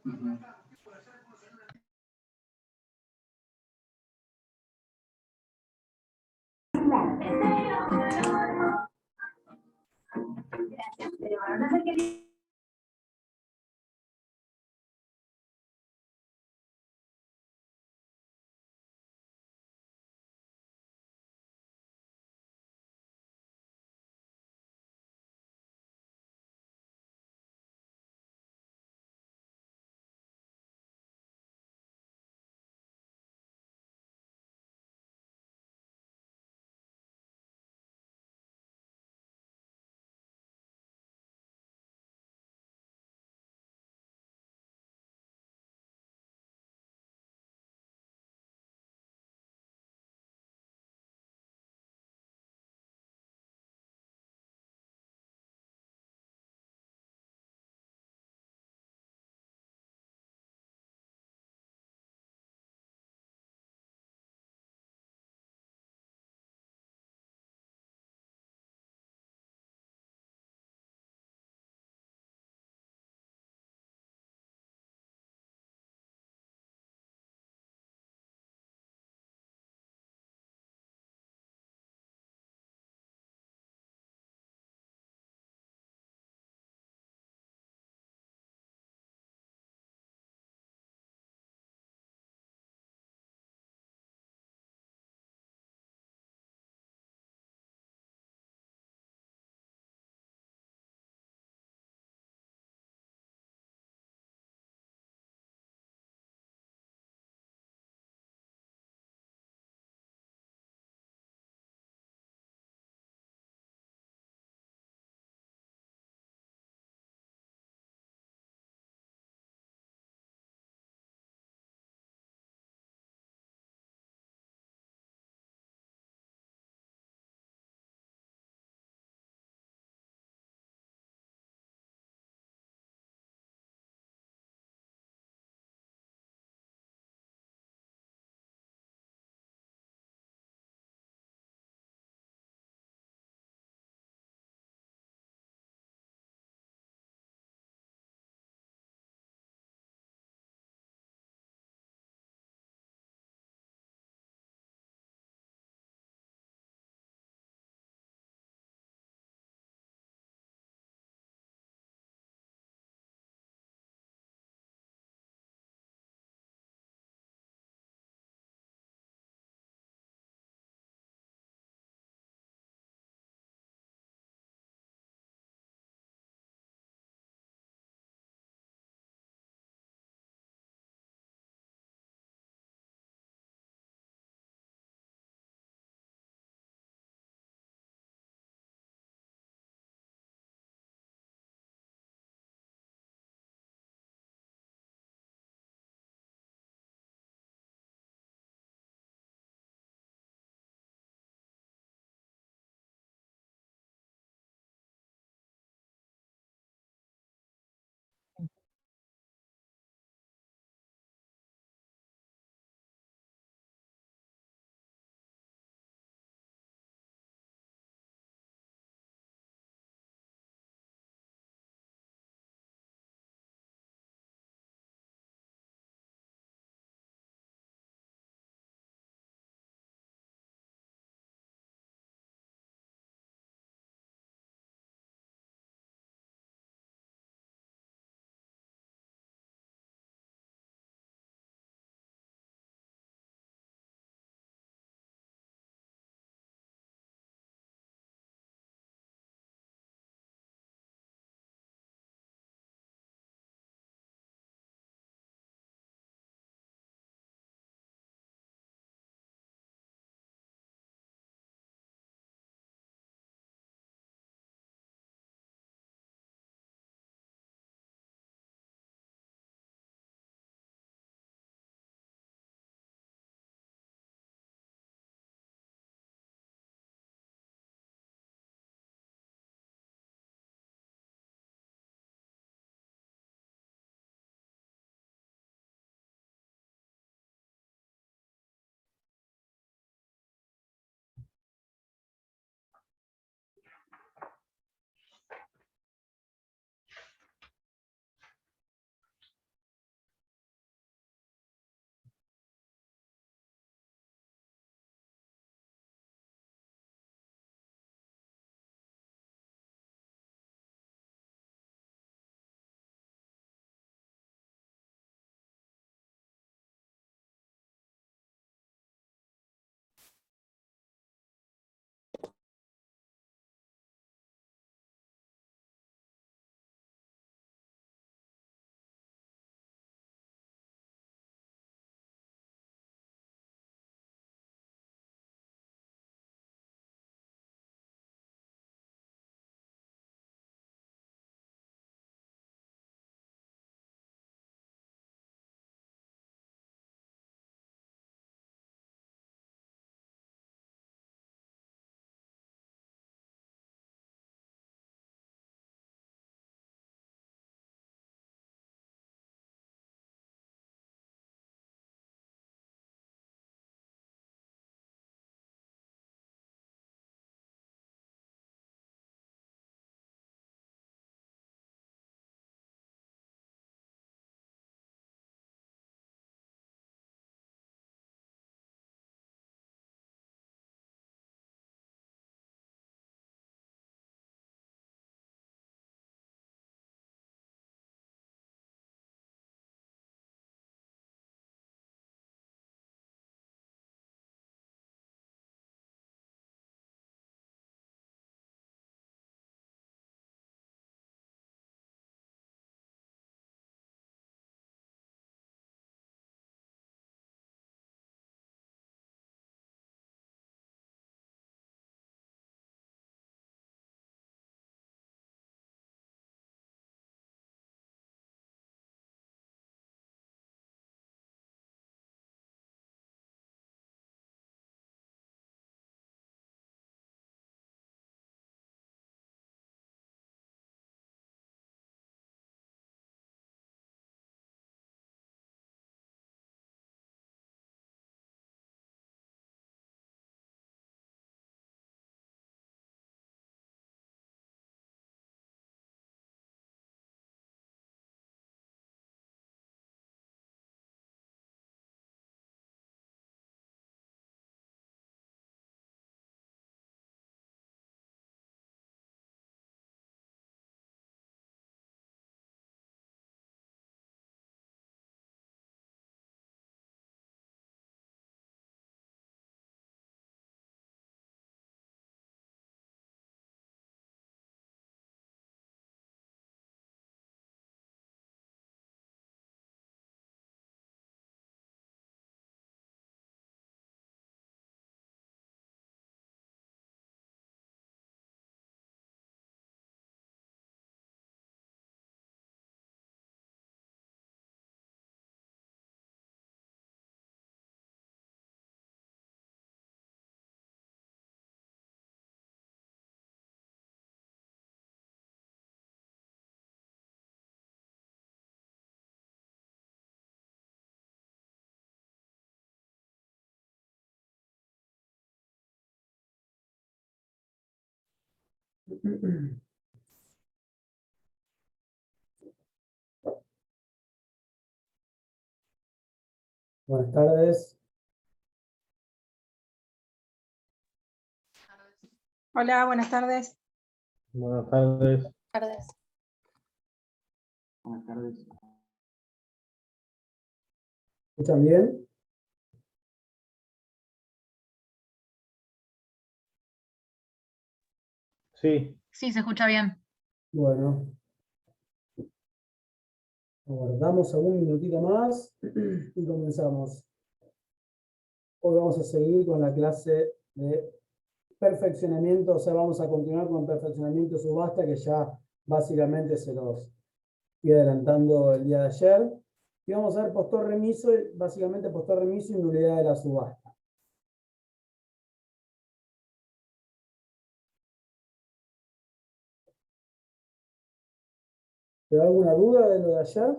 Ujú. Buenas tardes. Hola, buenas tardes. Buenas tardes. Tardes. Buenas tardes. ¿Escuchan bien? Sí. Sí, se escucha bien. Bueno, aguardamos algún minutito más y comenzamos. Hoy vamos a seguir con la clase de perfeccionamiento, o sea, vamos a continuar con perfeccionamiento subasta, que ya básicamente se los fui adelantando el día de ayer. Y vamos a ver postor remiso, básicamente postor remiso y nulidad de la subasta. ¿Te da alguna duda de lo de ayer?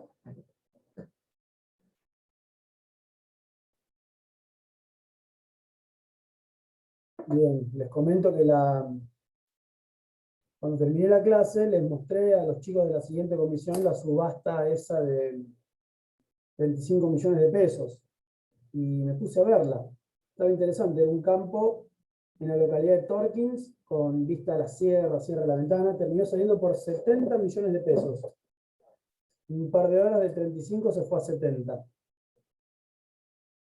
Bien, les comento que cuando terminé la clase les mostré a los chicos de la siguiente comisión la subasta esa de 25 millones de pesos y me puse a verla. Estaba interesante, era un campo en la localidad de Torkins con vista a la sierra, Sierra de la Ventana, terminó saliendo por 70 millones de pesos. En un par de horas de 35 se fue a 70.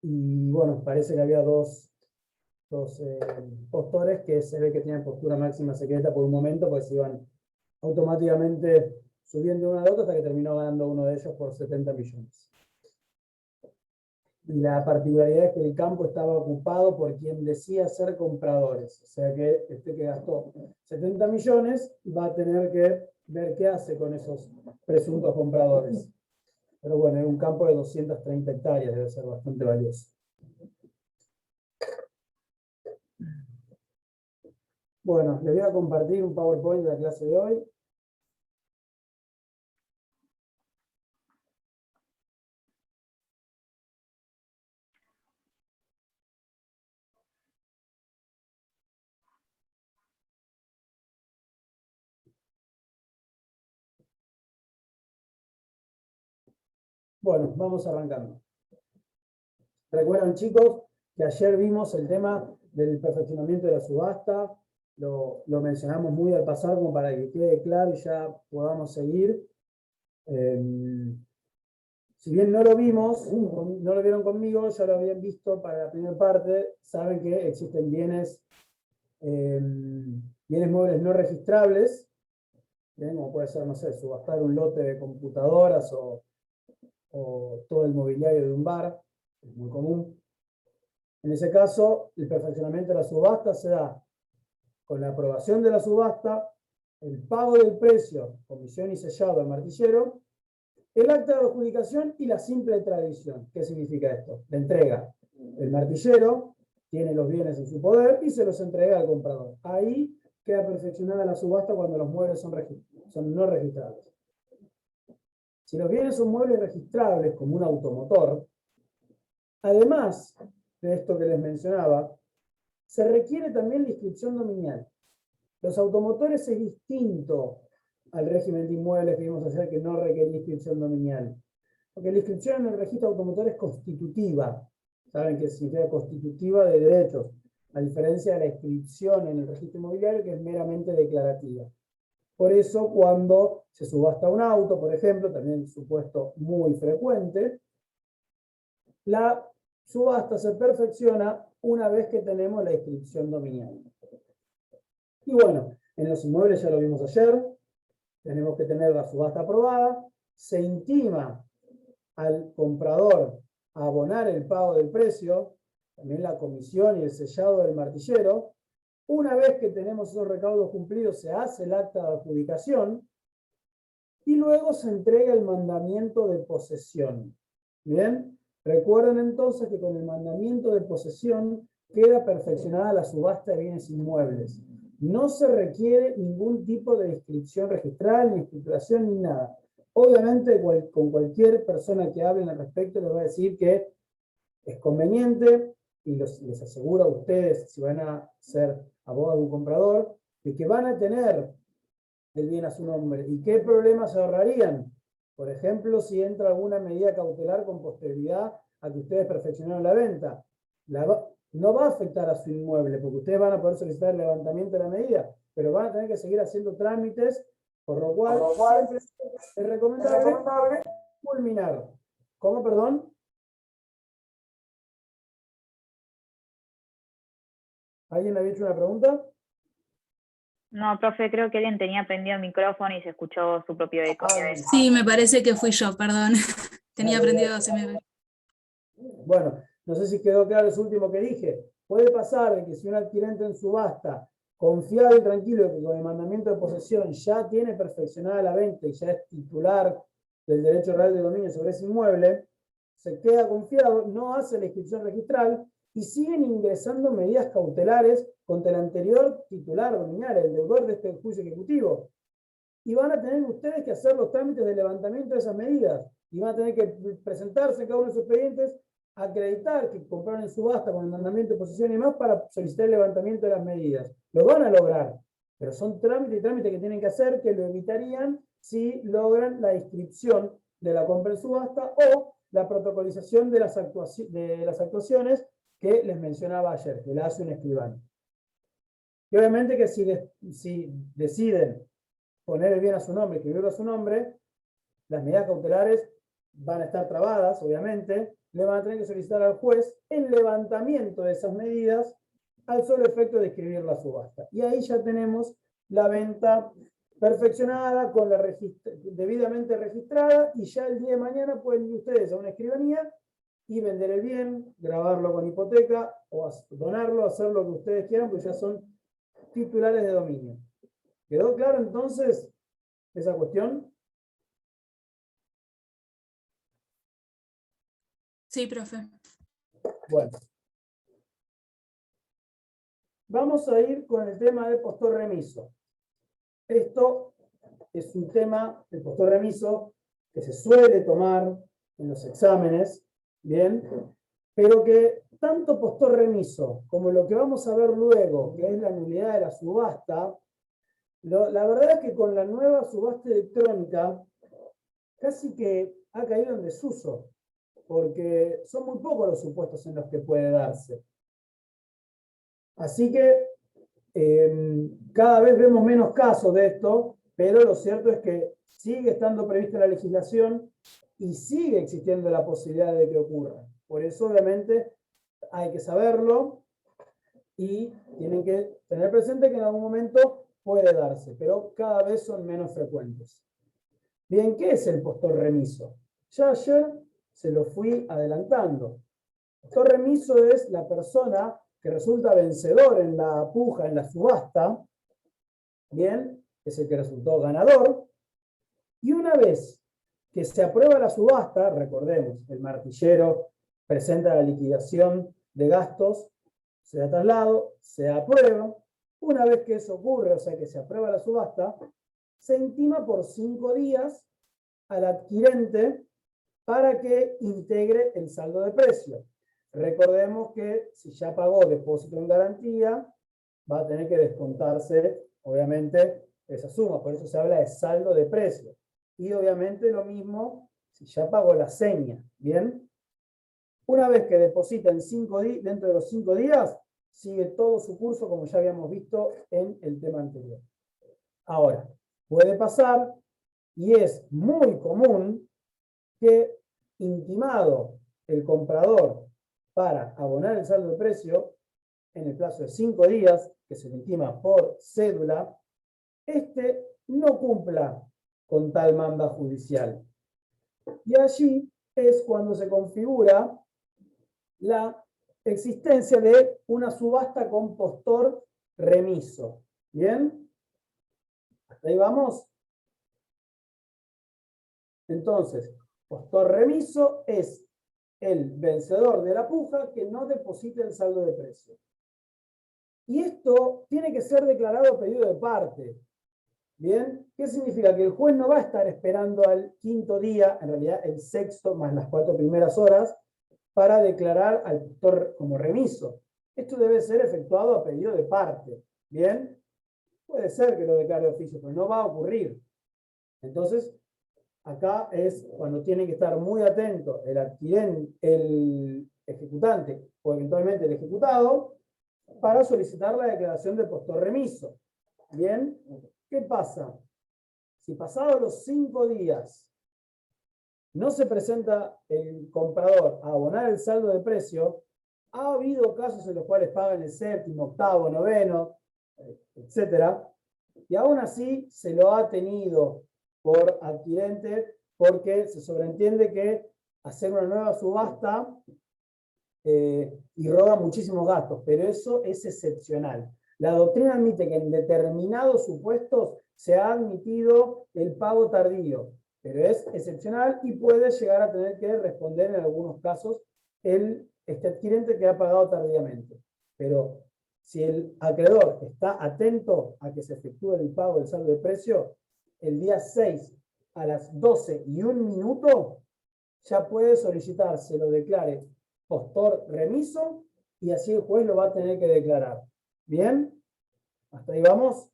Y bueno, parece que había dos postores que se ve que tienen postura máxima secreta por un momento, pues se iban automáticamente subiendo uno al otro hasta que terminó ganando uno de ellos por 70 millones. Y la particularidad es que el campo estaba ocupado por quien decía ser compradores. O sea que este que gastó 70 millones va a tener que ver qué hace con esos presuntos compradores. Pero bueno, es un campo de 230 hectáreas, debe ser bastante valioso. Bueno, les voy a compartir un PowerPoint de la clase de hoy. Bueno, vamos arrancando. Recuerdan, chicos, que ayer vimos el tema del perfeccionamiento de la subasta. Lo mencionamos muy al pasar como para que quede claro y ya podamos seguir. Si bien no lo vimos, no lo vieron conmigo, ya lo habían visto para la primera parte, saben que existen bienes muebles no registrables, ¿bien? Como puede ser, no sé, subastar un lote de computadoras o todo el mobiliario de un bar, es muy común. En ese caso, el perfeccionamiento de la subasta se da con la aprobación de la subasta, el pago del precio, comisión y sellado al martillero, el acta de adjudicación y la simple tradición. ¿Qué significa esto? La entrega. El martillero tiene los bienes en su poder y se los entrega al comprador. Ahí queda perfeccionada la subasta cuando los muebles son no registrables. Si los bienes son muebles registrables, como un automotor, además de esto que les mencionaba, se requiere también la inscripción dominial. Los automotores es distinto al régimen de inmuebles que vimos ayer, que no requería inscripción dominial. Porque la inscripción en el registro automotor es constitutiva. Saben que significa constitutiva de derechos, a diferencia de la inscripción en el registro inmobiliario, que es meramente declarativa. Por eso, cuando se subasta un auto, por ejemplo, también supuesto muy frecuente, la subasta se perfecciona una vez que tenemos la inscripción dominial. Y bueno, en los inmuebles ya lo vimos ayer, tenemos que tener la subasta aprobada, se intima al comprador a abonar el pago del precio, también la comisión y el sellado del martillero. Una vez que tenemos esos recaudos cumplidos, se hace el acta de adjudicación y luego se entrega el mandamiento de posesión. Bien, recuerden entonces que con el mandamiento de posesión queda perfeccionada la subasta de bienes inmuebles. No se requiere ningún tipo de inscripción registral, ni escrituración, ni nada. Obviamente, con cualquier persona que hable al respecto les va a decir que es conveniente y les aseguro a ustedes, si van a ser abogados de un comprador, de que van a tener el bien a su nombre. ¿Y qué problemas se ahorrarían? Por ejemplo, si entra alguna medida cautelar con posterioridad a que ustedes perfeccionaron la venta. No va a afectar a su inmueble, porque ustedes van a poder solicitar el levantamiento de la medida, pero van a tener que seguir haciendo trámites, por lo cual siempre es recomendable culminar. ¿Cómo, perdón? ¿Alguien me había hecho una pregunta? No, profe, creo que alguien tenía prendido el micrófono y se escuchó su propio eco. Sí, me parece que fui yo, perdón. Tenía Dale, prendido, dale. se me... Bueno, no sé si quedó claro eso último que dije. Puede pasar de que si un adquirente en subasta, confiado y tranquilo que con el mandamiento de posesión ya tiene perfeccionada la venta y ya es titular del derecho real de dominio sobre ese inmueble, se queda confiado, no hace la inscripción registral y siguen ingresando medidas cautelares contra el anterior titular dominial, el deudor de este juicio ejecutivo. Y van a tener ustedes que hacer los trámites de levantamiento de esas medidas. Y van a tener que presentarse en cada uno de sus expedientes, acreditar que compraron en subasta con el mandamiento de posesión y demás para solicitar el levantamiento de las medidas. Lo van a lograr, pero son trámites y trámites que tienen que hacer que lo evitarían si logran la inscripción de la compra en subasta o la protocolización de las actuaciones que les mencionaba ayer, que la hace un escribano. Y obviamente que si deciden poner el bien a su nombre, escribirlo a su nombre, las medidas cautelares van a estar trabadas, obviamente, le van a tener que solicitar al juez el levantamiento de esas medidas al solo efecto de escribir la subasta. Y ahí ya tenemos la venta perfeccionada, con la debidamente registrada, y ya el día de mañana pueden ir ustedes a una escribanía y vender el bien, grabarlo con hipoteca o donarlo, hacer lo que ustedes quieran, pues ya son titulares de dominio. ¿Quedó claro entonces esa cuestión? Sí, profe. Bueno. Vamos a ir con el tema del postor remiso. Esto es un tema, el postor remiso, que se suele tomar en los exámenes, ¿bien? Pero que tanto postor remiso como lo que vamos a ver luego, que es la nulidad de la subasta, la verdad es que con la nueva subasta electrónica casi que ha caído en desuso, porque son muy pocos los supuestos en los que puede darse. Así que cada vez vemos menos casos de esto, pero lo cierto es que sigue estando prevista la legislación y sigue existiendo la posibilidad de que ocurra. Por eso, obviamente, hay que saberlo y tienen que tener presente que en algún momento puede darse, pero cada vez son menos frecuentes. Bien, ¿qué es el postor remiso? Ya ayer se lo fui adelantando. El postor remiso es la persona que resulta vencedor en la puja, en la subasta, bien, es el que resultó ganador, y una vez que se aprueba la subasta, recordemos, el martillero presenta la liquidación de gastos, se da traslado, se aprueba, una vez que eso ocurre, o sea que se aprueba la subasta, se intima por 5 días al adquirente para que integre el saldo de precio. Recordemos que si ya pagó depósito en garantía, va a tener que descontarse, obviamente, esa suma. Por eso se habla de saldo de precio. Y obviamente lo mismo si ya pagó la seña. ¿Bien? Una vez que deposita dentro de los 5 días, sigue todo su curso como ya habíamos visto en el tema anterior. Ahora, puede pasar, y es muy común, que intimado el comprador para abonar el saldo de precio en el plazo de 5 días, que se le intima por cédula, este no cumpla con tal manda judicial. Y allí es cuando se configura la existencia de una subasta con postor remiso. ¿Bien? ¿Hasta ahí vamos? Entonces, postor remiso es el vencedor de la puja que no deposita el saldo de precio. Y esto tiene que ser declarado pedido de parte. ¿Bien? ¿Qué significa? Que el juez no va a estar esperando al 5.º día, en realidad el 6.º más las 4 primeras horas, para declarar al postor como remiso. Esto debe ser efectuado a pedido de parte. ¿Bien? puede ser que lo declare de oficio, pero no va a ocurrir. Entonces, acá es cuando tiene que estar muy atento el ejecutante o eventualmente el ejecutado para solicitar la declaración de postor remiso. Bien, ¿qué pasa? Si pasados los 5 días no se presenta el comprador a abonar el saldo de precio, ha habido casos en los cuales pagan el séptimo, octavo, noveno, etcétera, y aún así se lo ha tenido por adquirente porque se sobreentiende que hacer una nueva subasta irroga muchísimos gastos, pero eso es excepcional. La doctrina admite que en determinados supuestos se ha admitido el pago tardío, pero es excepcional y puede llegar a tener que responder en algunos casos este adquirente que ha pagado tardíamente. Pero si el acreedor está atento a que se efectúe el pago del saldo de precio, el día 6 a las 12:01 ya puede solicitar, se lo declare postor remiso y así el juez lo va a tener que declarar. ¿Bien? ¿Hasta ahí vamos?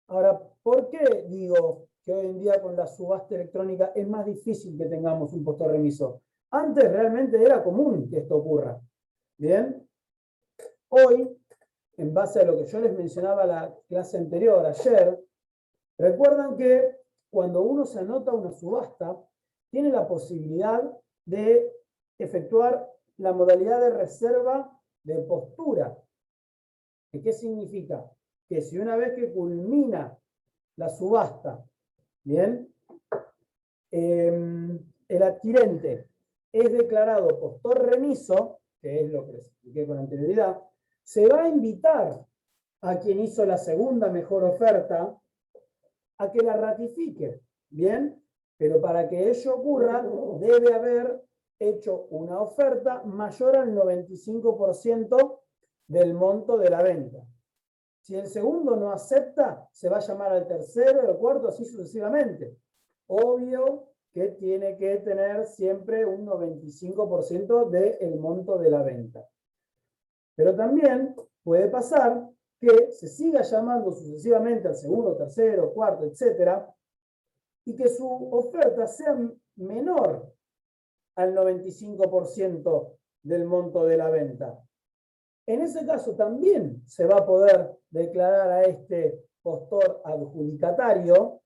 Ahora, ¿por qué digo que hoy en día con la subasta electrónica es más difícil que tengamos un postor remiso? Antes realmente era común que esto ocurra. ¿Bien? Hoy, en base a lo que yo les mencionaba en la clase anterior, ayer, recuerdan que cuando uno se anota una subasta, tiene la posibilidad de efectuar la modalidad de reserva de postura. ¿Qué significa? Que si una vez que culmina la subasta, ¿bien? El adquirente es declarado postor remiso, que es lo que les expliqué con anterioridad, se va a invitar a quien hizo la segunda mejor oferta a que la ratifique, ¿bien? Pero para que ello ocurra, debe haber hecho una oferta mayor al 95% del monto de la venta. Si el segundo no acepta, se va a llamar al tercero, al cuarto, así sucesivamente. Obvio que tiene que tener siempre un 95% del monto de la venta. Pero también puede pasar que se siga llamando sucesivamente al segundo, tercero, cuarto, etcétera, y que su oferta sea menor al 95% del monto de la venta. En ese caso también se va a poder declarar a este postor adjudicatario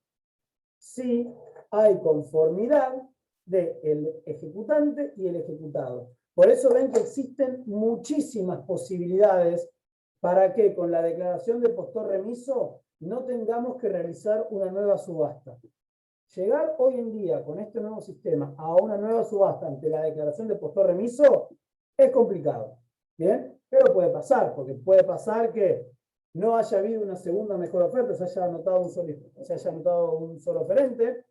si hay conformidad del ejecutante y el ejecutado. Por eso ven que existen muchísimas posibilidades para que con la declaración de postor remiso no tengamos que realizar una nueva subasta. Llegar hoy en día con este nuevo sistema a una nueva subasta ante la declaración de postor remiso es complicado. ¿Bien? Pero puede pasar, porque puede pasar que no haya habido una segunda mejor oferta, se haya anotado un solo oferente.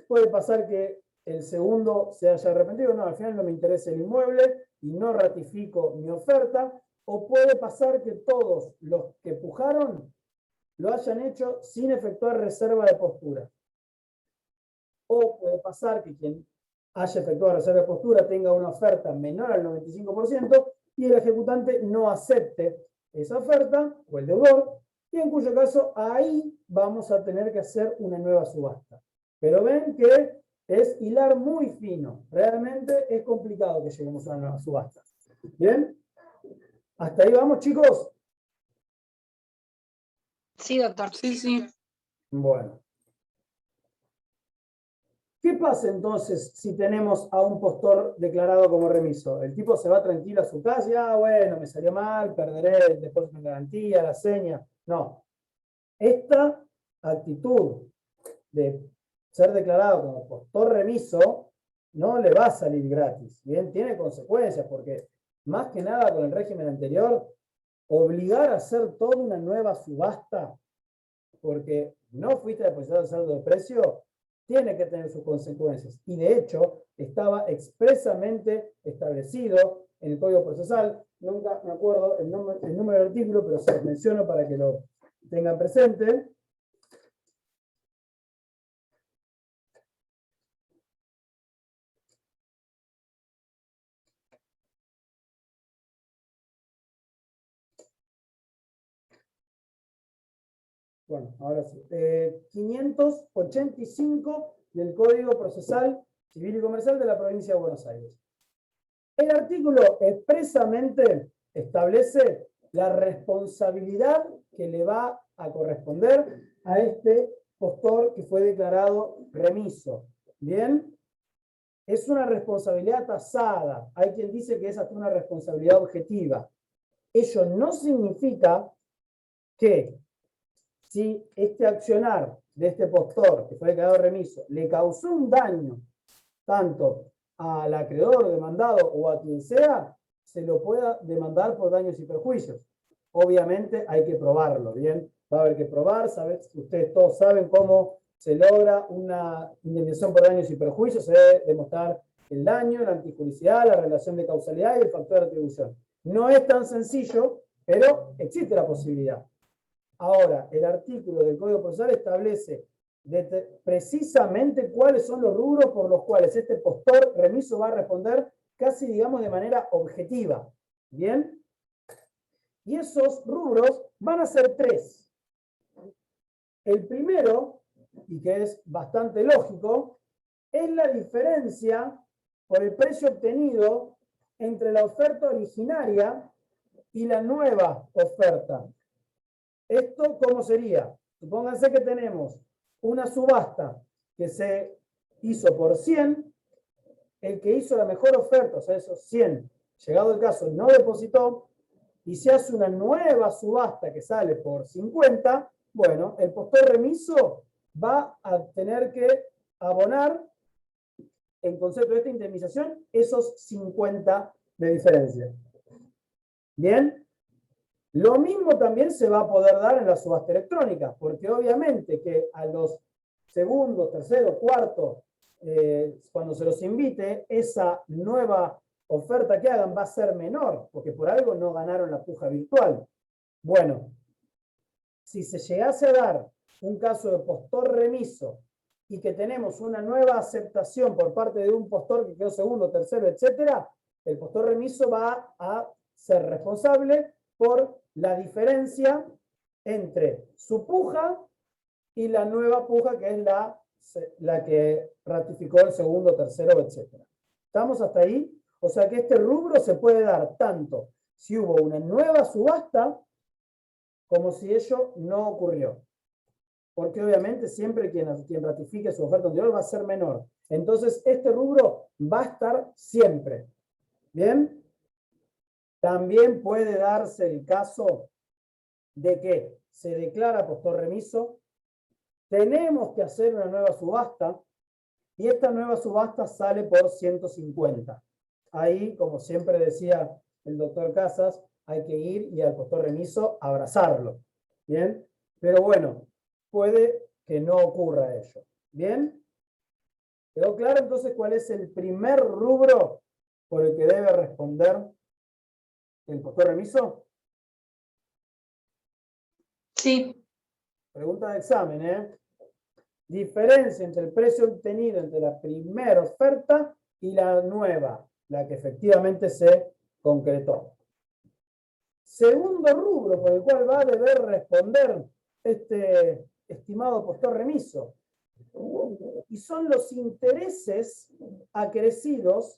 Puede pasar que el segundo se haya arrepentido, no, al final no me interesa el inmueble y no ratifico mi oferta. O puede pasar que todos los que pujaron lo hayan hecho sin efectuar reserva de postura. O puede pasar que quien haya efectuado reserva de postura tenga una oferta menor al 95% y el ejecutante no acepte esa oferta o el deudor, y en cuyo caso ahí vamos a tener que hacer una nueva subasta. Pero ven que es hilar muy fino. Realmente es complicado que lleguemos a una nueva subasta. ¿Bien? ¿Hasta ahí vamos, chicos? Sí, doctor. Sí, sí. Bueno. ¿Qué pasa entonces si tenemos a un postor declarado como remiso? El tipo se va tranquilo a su casa y, bueno, me salió mal, perderé el depósito en garantía, la seña. No. Esta actitud de ser declarado como postor remiso no le va a salir gratis. Bien, tiene consecuencias porque, más que nada con el régimen anterior, obligar a hacer toda una nueva subasta porque no fuiste depositado el saldo de precio, tiene que tener sus consecuencias. Y de hecho, estaba expresamente establecido en el Código Procesal, nunca me acuerdo el número del artículo, pero se los menciono para que lo tengan presente. Bueno, ahora sí. 585 del Código Procesal Civil y Comercial de la Provincia de Buenos Aires. El artículo expresamente establece la responsabilidad que le va a corresponder a este postor que fue declarado remiso. ¿Bien? Es una responsabilidad tasada. Hay quien dice que es hasta una responsabilidad objetiva. Ello no significa que si este accionar de este postor que fue declarado remiso le causó un daño tanto al acreedor demandado o a quien sea, se lo pueda demandar por daños y perjuicios. Obviamente hay que probarlo, ¿bien? Va a haber que probar, ustedes todos saben cómo se logra una indemnización por daños y perjuicios, se debe demostrar el daño, la antijuricidad, la relación de causalidad y el factor de atribución. No es tan sencillo, pero existe la posibilidad. Ahora, el artículo del Código Procesal establece precisamente cuáles son los rubros por los cuales este postor remiso va a responder casi, digamos, de manera objetiva. ¿Bien? Y esos rubros van a ser 3. El primero, y que es bastante lógico, es la diferencia por el precio obtenido entre la oferta originaria y la nueva oferta. ¿Esto cómo sería? Supónganse que tenemos una subasta que se hizo por 100, el que hizo la mejor oferta, o sea, esos 100, llegado el caso, no depositó, y se hace una nueva subasta que sale por 50, bueno, el postor remiso va a tener que abonar, en concepto de esta indemnización, esos 50 de diferencia. ¿Bien? Lo mismo también se va a poder dar en la subasta electrónica, porque obviamente que a los segundos, terceros, cuartos, cuando se los invite, esa nueva oferta que hagan va a ser menor, porque por algo no ganaron la puja virtual. Bueno, si se llegase a dar un caso de postor remiso y que tenemos una nueva aceptación por parte de un postor que quedó segundo, tercero, etcétera, el postor remiso va a ser responsable por la diferencia entre su puja y la nueva puja que es la que ratificó el segundo, tercero, etc. ¿Estamos hasta ahí? O sea que este rubro se puede dar tanto si hubo una nueva subasta como si ello no ocurrió. Porque obviamente siempre quien ratifique su oferta anterior va a ser menor. Entonces este rubro va a estar siempre. ¿Bien? También puede darse el caso de que se declara postor remiso, tenemos que hacer una nueva subasta y esta nueva subasta sale por 150. Ahí, como siempre decía el doctor Casas, hay que ir y al postor remiso abrazarlo. ¿Bien? Pero bueno, puede que no ocurra ello. ¿Bien? ¿Quedó claro entonces cuál es el primer rubro por el que debe responder el postor remiso? Sí. Pregunta de examen, ¿eh? Diferencia entre el precio obtenido entre la primera oferta y la nueva, la que efectivamente se concretó. Segundo rubro por el cual va a deber responder este estimado postor remiso. Y son los intereses acrecidos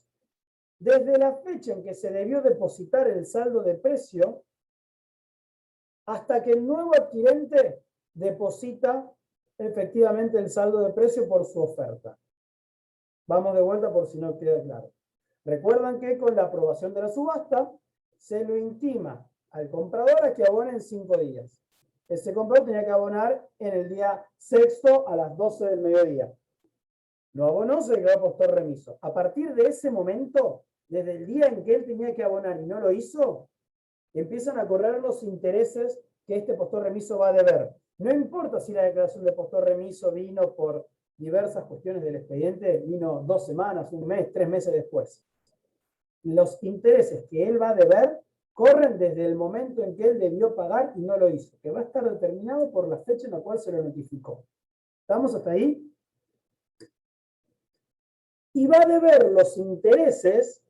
desde la fecha en que se debió depositar el saldo de precio hasta que el nuevo adquirente deposita efectivamente el saldo de precio por su oferta. Vamos de vuelta por si no queda claro. Recuerdan que con la aprobación de la subasta se lo intima al comprador a que abone en 5 días. Ese comprador tenía que abonar en el día 6º a las 12 del mediodía. No abonó, se le quedó postor remiso. A partir de ese momento, desde el día en que él tenía que abonar y no lo hizo, empiezan a correr los intereses que este postor remiso va a deber. No importa si la declaración de postor remiso vino por diversas cuestiones del expediente, vino 2 semanas, 1 mes, 3 meses después. Los intereses que él va a deber corren desde el momento en que él debió pagar y no lo hizo, que va a estar determinado por la fecha en la cual se lo notificó. ¿Estamos hasta ahí? Y va a deber los intereses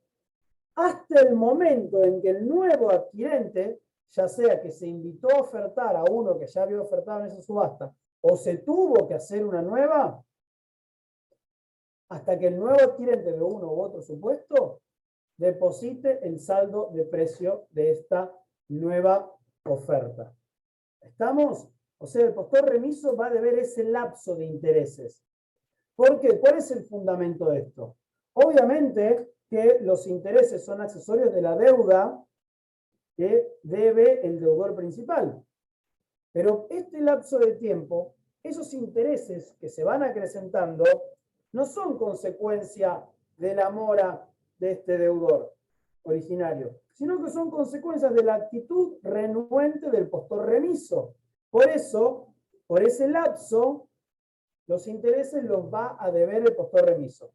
hasta el momento en que el nuevo adquirente ya sea que se invitó a ofertar a uno que ya había ofertado en esa subasta, o se tuvo que hacer una nueva, hasta que el nuevo adquirente de uno u otro supuesto deposite el saldo de precio de esta nueva oferta. ¿Estamos? O sea, el postor remiso va a deber ese lapso de intereses. ¿Por qué? ¿Cuál es el fundamento de esto? Obviamente que los intereses son accesorios de la deuda que debe el deudor principal. Pero este lapso de tiempo, esos intereses que se van acrecentando, no son consecuencia de la mora de este deudor originario, sino que son consecuencias de la actitud renuente del postor remiso. Por eso, por ese lapso, los intereses los va a deber el postor remiso.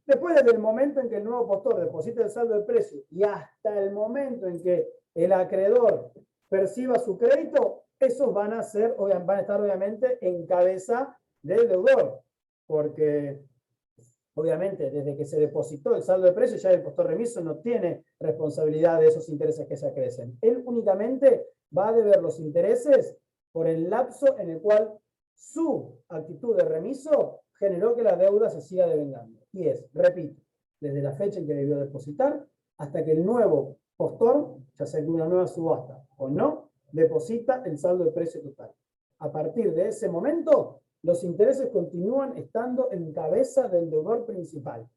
Después, desde el momento en que el nuevo postor deposita el saldo de precio y hasta el momento en que el acreedor perciba su crédito, esos van a estar obviamente en cabeza del deudor, porque obviamente desde que se depositó el saldo de precio ya el postor remiso no tiene responsabilidad de esos intereses que se acrecen. Él únicamente va a deber los intereses por el lapso en el cual su actitud de remiso generó que la deuda se siga devengando. Y es, repito, desde la fecha en que debió depositar hasta que el nuevo postor, ya sea que una nueva subasta o no, deposita el saldo de precio total. A partir de ese momento, los intereses continúan estando en cabeza del deudor principal.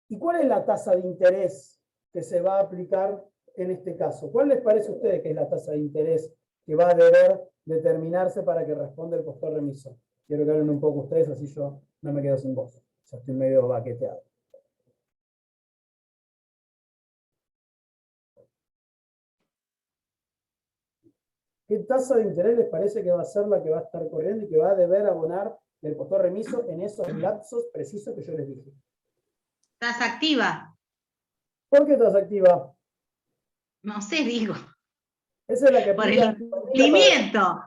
¿Y cuál es la tasa de interés que se va a aplicar en este caso? ¿Cuál les parece a ustedes que es la tasa de interés que va a deber determinarse para que responda el postor remiso? Quiero que hablen un poco ustedes, así yo no me quedo sin voz. Ya estoy medio baqueteado. ¿Qué tasa de interés les parece que va a ser la que va a estar corriendo y que va a deber abonar el postor remiso en esos lapsos precisos que yo les dije? Tasa activa. ¿Por qué tasa activa? No sé, digo. Esa es la que Por el aplica incumplimiento.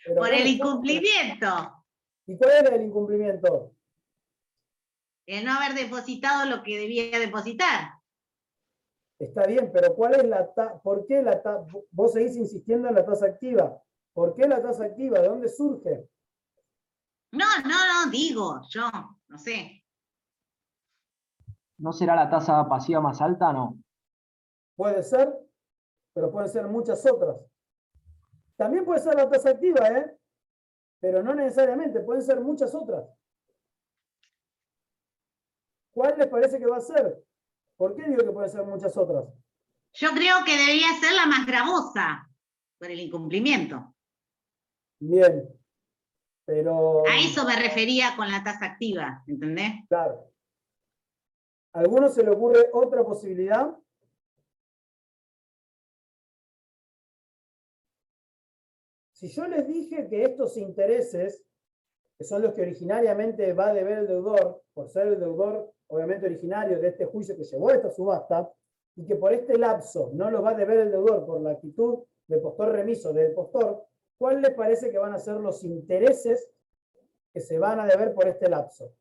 Pero Por bueno, el incumplimiento. ¿y cuál era el incumplimiento? El no haber depositado lo que debía depositar. Está bien, pero ¿cuál es la tasa? ¿Por qué la tasa? Vos seguís insistiendo en la tasa activa. ¿Por qué la tasa activa? ¿De dónde surge? No, digo, yo, no sé. ¿No será la tasa pasiva más alta? No. Puede ser, pero pueden ser muchas otras. También puede ser la tasa activa, pero no necesariamente, pueden ser muchas otras. ¿Cuál les parece que va a ser? ¿Por qué digo que pueden ser muchas otras? Yo creo que debería ser la más gravosa por el incumplimiento. Bien, pero... A eso me refería con la tasa activa, ¿entendés? Claro. ¿A alguno se le ocurre otra posibilidad? Si yo les dije que estos intereses, que son los que originariamente va a deber el deudor, por ser el deudor obviamente originario de este juicio que llevó a esta subasta, y que por este lapso no los va a deber el deudor por la actitud de postor remiso del postor, ¿cuál les parece que van a ser los intereses que se van a deber por este lapso?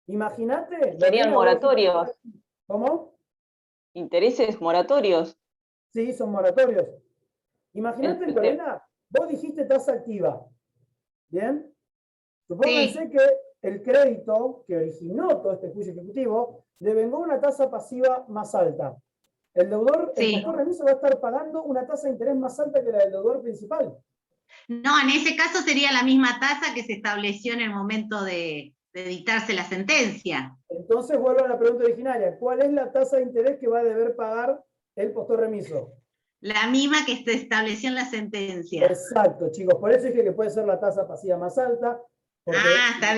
Imagínate... Serían moratorios. ¿Cómo? Intereses moratorios. Sí, son moratorios. Imagínate, Lorena, vos dijiste tasa activa. ¿Bien? Supónganse Sí. que el crédito que originó todo este juicio ejecutivo devengó una tasa pasiva más alta. El deudor, el Sí. postor remiso va a estar pagando una tasa de interés más alta que la del deudor principal. No, en ese caso sería la misma tasa que se estableció en el momento de dictarse la sentencia. Entonces vuelvo a la pregunta originaria. ¿Cuál es la tasa de interés que va a deber pagar el postor remiso? La misma que se estableció en la sentencia. Exacto, chicos. Por eso dije que puede ser la tasa pasiva más alta. Porque Está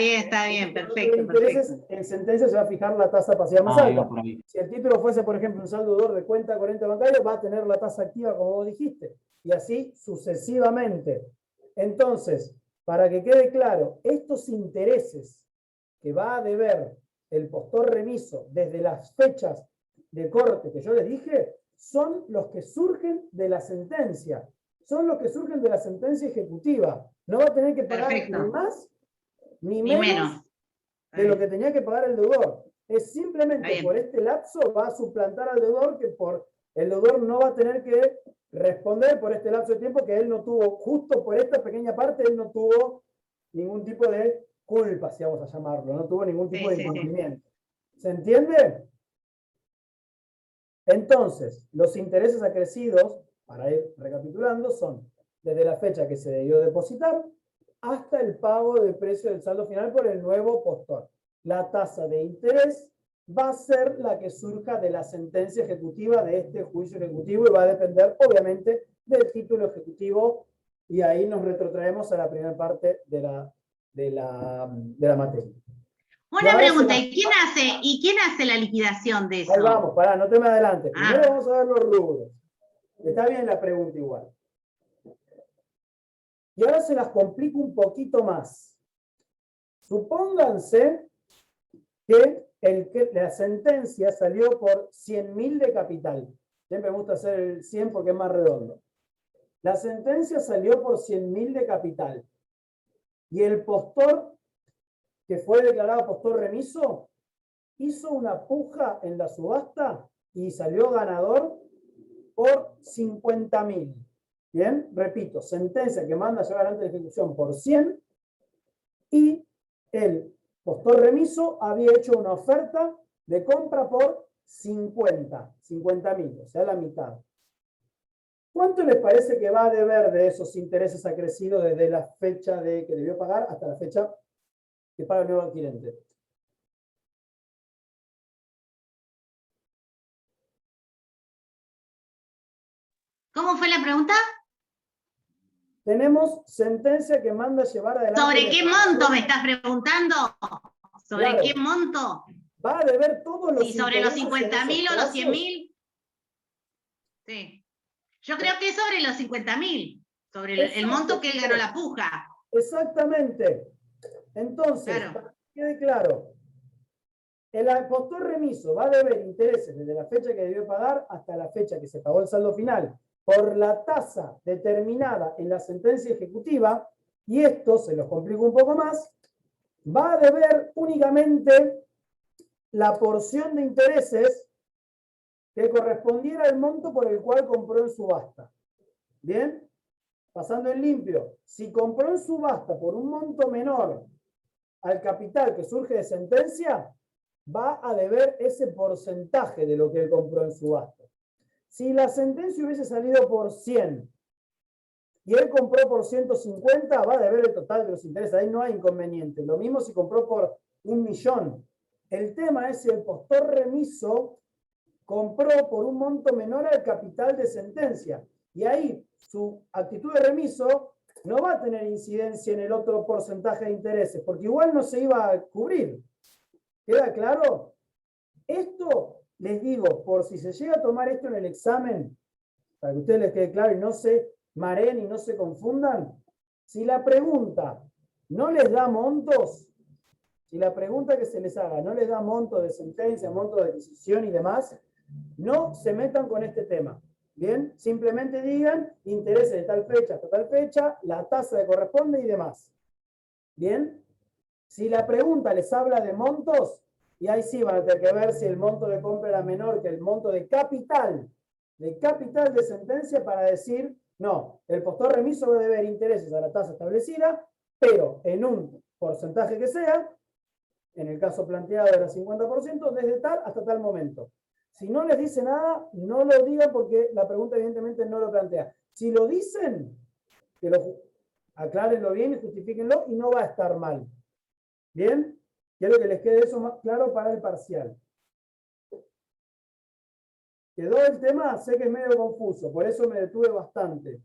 bien, perfecto, intereses, perfecto. en sentencia se va a fijar la tasa pasiva más Ahí alta. va por ahí. Si el título fuese, por ejemplo, un saldo deudor de cuenta corriente bancaria, va a tener la tasa activa, como vos dijiste, y así sucesivamente. Entonces, para que quede claro, estos intereses que va a deber el postor remiso desde las fechas de corte que yo les dije, son los que surgen de la sentencia. Son los que surgen de la sentencia ejecutiva. No va a tener que pagar Perfecto. ni más ni Ni menos menos. de lo que tenía que pagar el deudor. Es simplemente Está bien. por este lapso va a suplantar al deudor, que el deudor no va a tener que responder por este lapso de tiempo que él no tuvo, justo por esta pequeña parte, él no tuvo ningún tipo de culpa, si vamos a llamarlo, no tuvo ningún tipo Sí, de sí, sí. incumplimiento. ¿Se entiende? Entonces, los intereses acrecidos, para ir recapitulando, son desde la fecha que se debió depositar hasta el pago del precio del saldo final por el nuevo postor. La tasa de interés va a ser la que surja de la sentencia ejecutiva de este juicio ejecutivo y va a depender, obviamente, del título ejecutivo, y ahí nos retrotraemos a la primera parte de la materia. Una ahora pregunta, se ¿y quién hace la liquidación de eso? Ahí vamos, pará, no te me adelantes. Ah. Primero vamos a ver los rubros. Está bien la pregunta igual. Y ahora se las complico un poquito más. Supónganse que la sentencia salió por 100.000 de capital. Siempre me gusta hacer el 100 porque es más redondo. La sentencia salió por 100.000 de capital. Y el postor, que fue declarado postor remiso, hizo una puja en la subasta y salió ganador por 50.000. Bien, repito, sentencia que manda a llevar adelante la ejecución por 100 y el postor remiso había hecho una oferta de compra por 50.000, o sea, la mitad. ¿Cuánto les parece que va a deber de esos intereses acrecidos desde la fecha que debió pagar hasta la fecha que paga el nuevo adquirente? ¿Cómo fue la pregunta? Tenemos sentencia que manda a llevar adelante... ¿Sobre la qué ejecución. monto me estás preguntando? ¿Sobre Claro. qué monto? Va a deber todos los ¿Y sobre los intereses en 50.000 esos o los plazos. 100.000? Sí. Yo creo que es sobre los 50.000, sobre el monto que él ganó la puja. Exactamente. Entonces, Claro. para que quede claro, el postor remiso va a deber intereses desde la fecha que debió pagar hasta la fecha que se pagó el saldo final por la tasa determinada en la sentencia ejecutiva, y esto, se los complico un poco más, va a deber únicamente la porción de intereses que correspondiera al monto por el cual compró en subasta. ¿Bien? Pasando en limpio, si compró en subasta por un monto menor al capital que surge de sentencia, va a deber ese porcentaje de lo que él compró en subasta. Si la sentencia hubiese salido por 100 y él compró por 150, va a deber el total de los intereses. Ahí no hay inconveniente. Lo mismo si compró por 1.000.000. El tema es si el postor remiso compró por un monto menor al capital de sentencia. Y ahí su actitud de remiso no va a tener incidencia en el otro porcentaje de intereses, porque igual no se iba a cubrir. ¿Queda claro? Esto, les digo, por si se llega a tomar esto en el examen, para que a ustedes les quede claro y no se mareen y no se confundan, si la pregunta no les da montos, si la pregunta que se les haga no les da monto de sentencia, monto de adquisición y demás, no se metan con este tema. Bien, simplemente digan intereses de tal fecha hasta tal fecha, la tasa que corresponde y demás. Bien, si la pregunta les habla de montos, y ahí sí van a tener que ver si el monto de compra era menor que el monto de capital de sentencia, para decir, no, el postor remiso va a deber intereses a la tasa establecida, pero en un porcentaje que sea, en el caso planteado era 50%, desde tal hasta tal momento. Si no les dice nada, no lo digan porque la pregunta evidentemente no lo plantea. Si lo dicen, aclárenlo bien y justifíquenlo y no va a estar mal. ¿Bien? Quiero que les quede eso más claro para el parcial. ¿Quedó el tema? Sé que es medio confuso, por eso me detuve bastante.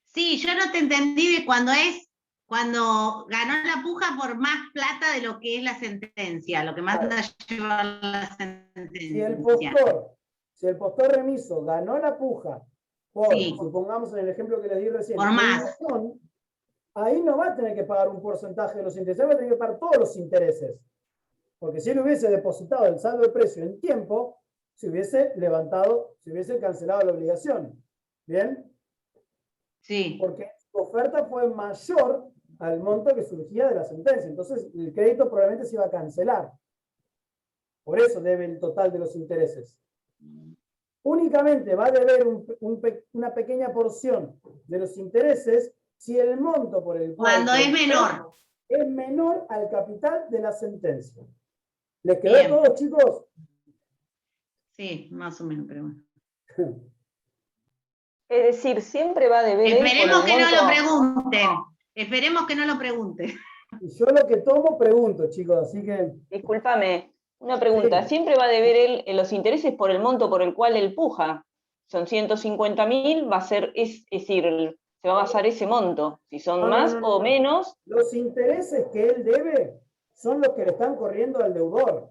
Sí, yo no te entendí de cuando ganó la puja por más plata de lo que es la sentencia, lo que manda a llevar la sentencia. Si el postor remiso ganó la puja por, Sí. supongamos en el ejemplo que les di recién, Por más. Ahí no va a tener que pagar un porcentaje de los intereses, va a tener que pagar todos los intereses. Porque si él hubiese depositado el saldo de precio en tiempo, se hubiese cancelado la obligación. ¿Bien? Sí. Porque su oferta fue mayor al monto que surgía de la sentencia. Entonces, el crédito probablemente se iba a cancelar. Por eso debe el total de los intereses. Únicamente va a deber una pequeña porción de los intereses si el monto por el cual... Cuando es menor. Es menor al capital de la sentencia. ¿Les quedó Bien. todo, chicos? Sí, más o menos, pero bueno. Es decir, siempre va a deber él por Esperemos el que no lo monto. pregunten. Esperemos que no lo pregunten. Y yo lo que tomo pregunto, chicos, así que... Discúlpame, una pregunta. Sí. ¿Siempre va a deber él los intereses por el monto por el cual él puja? Son 150.000, va a ser, es decir, se va a basar ese monto. Si son No, más no, no, o no. menos, Los intereses que él debe son los que le están corriendo al deudor.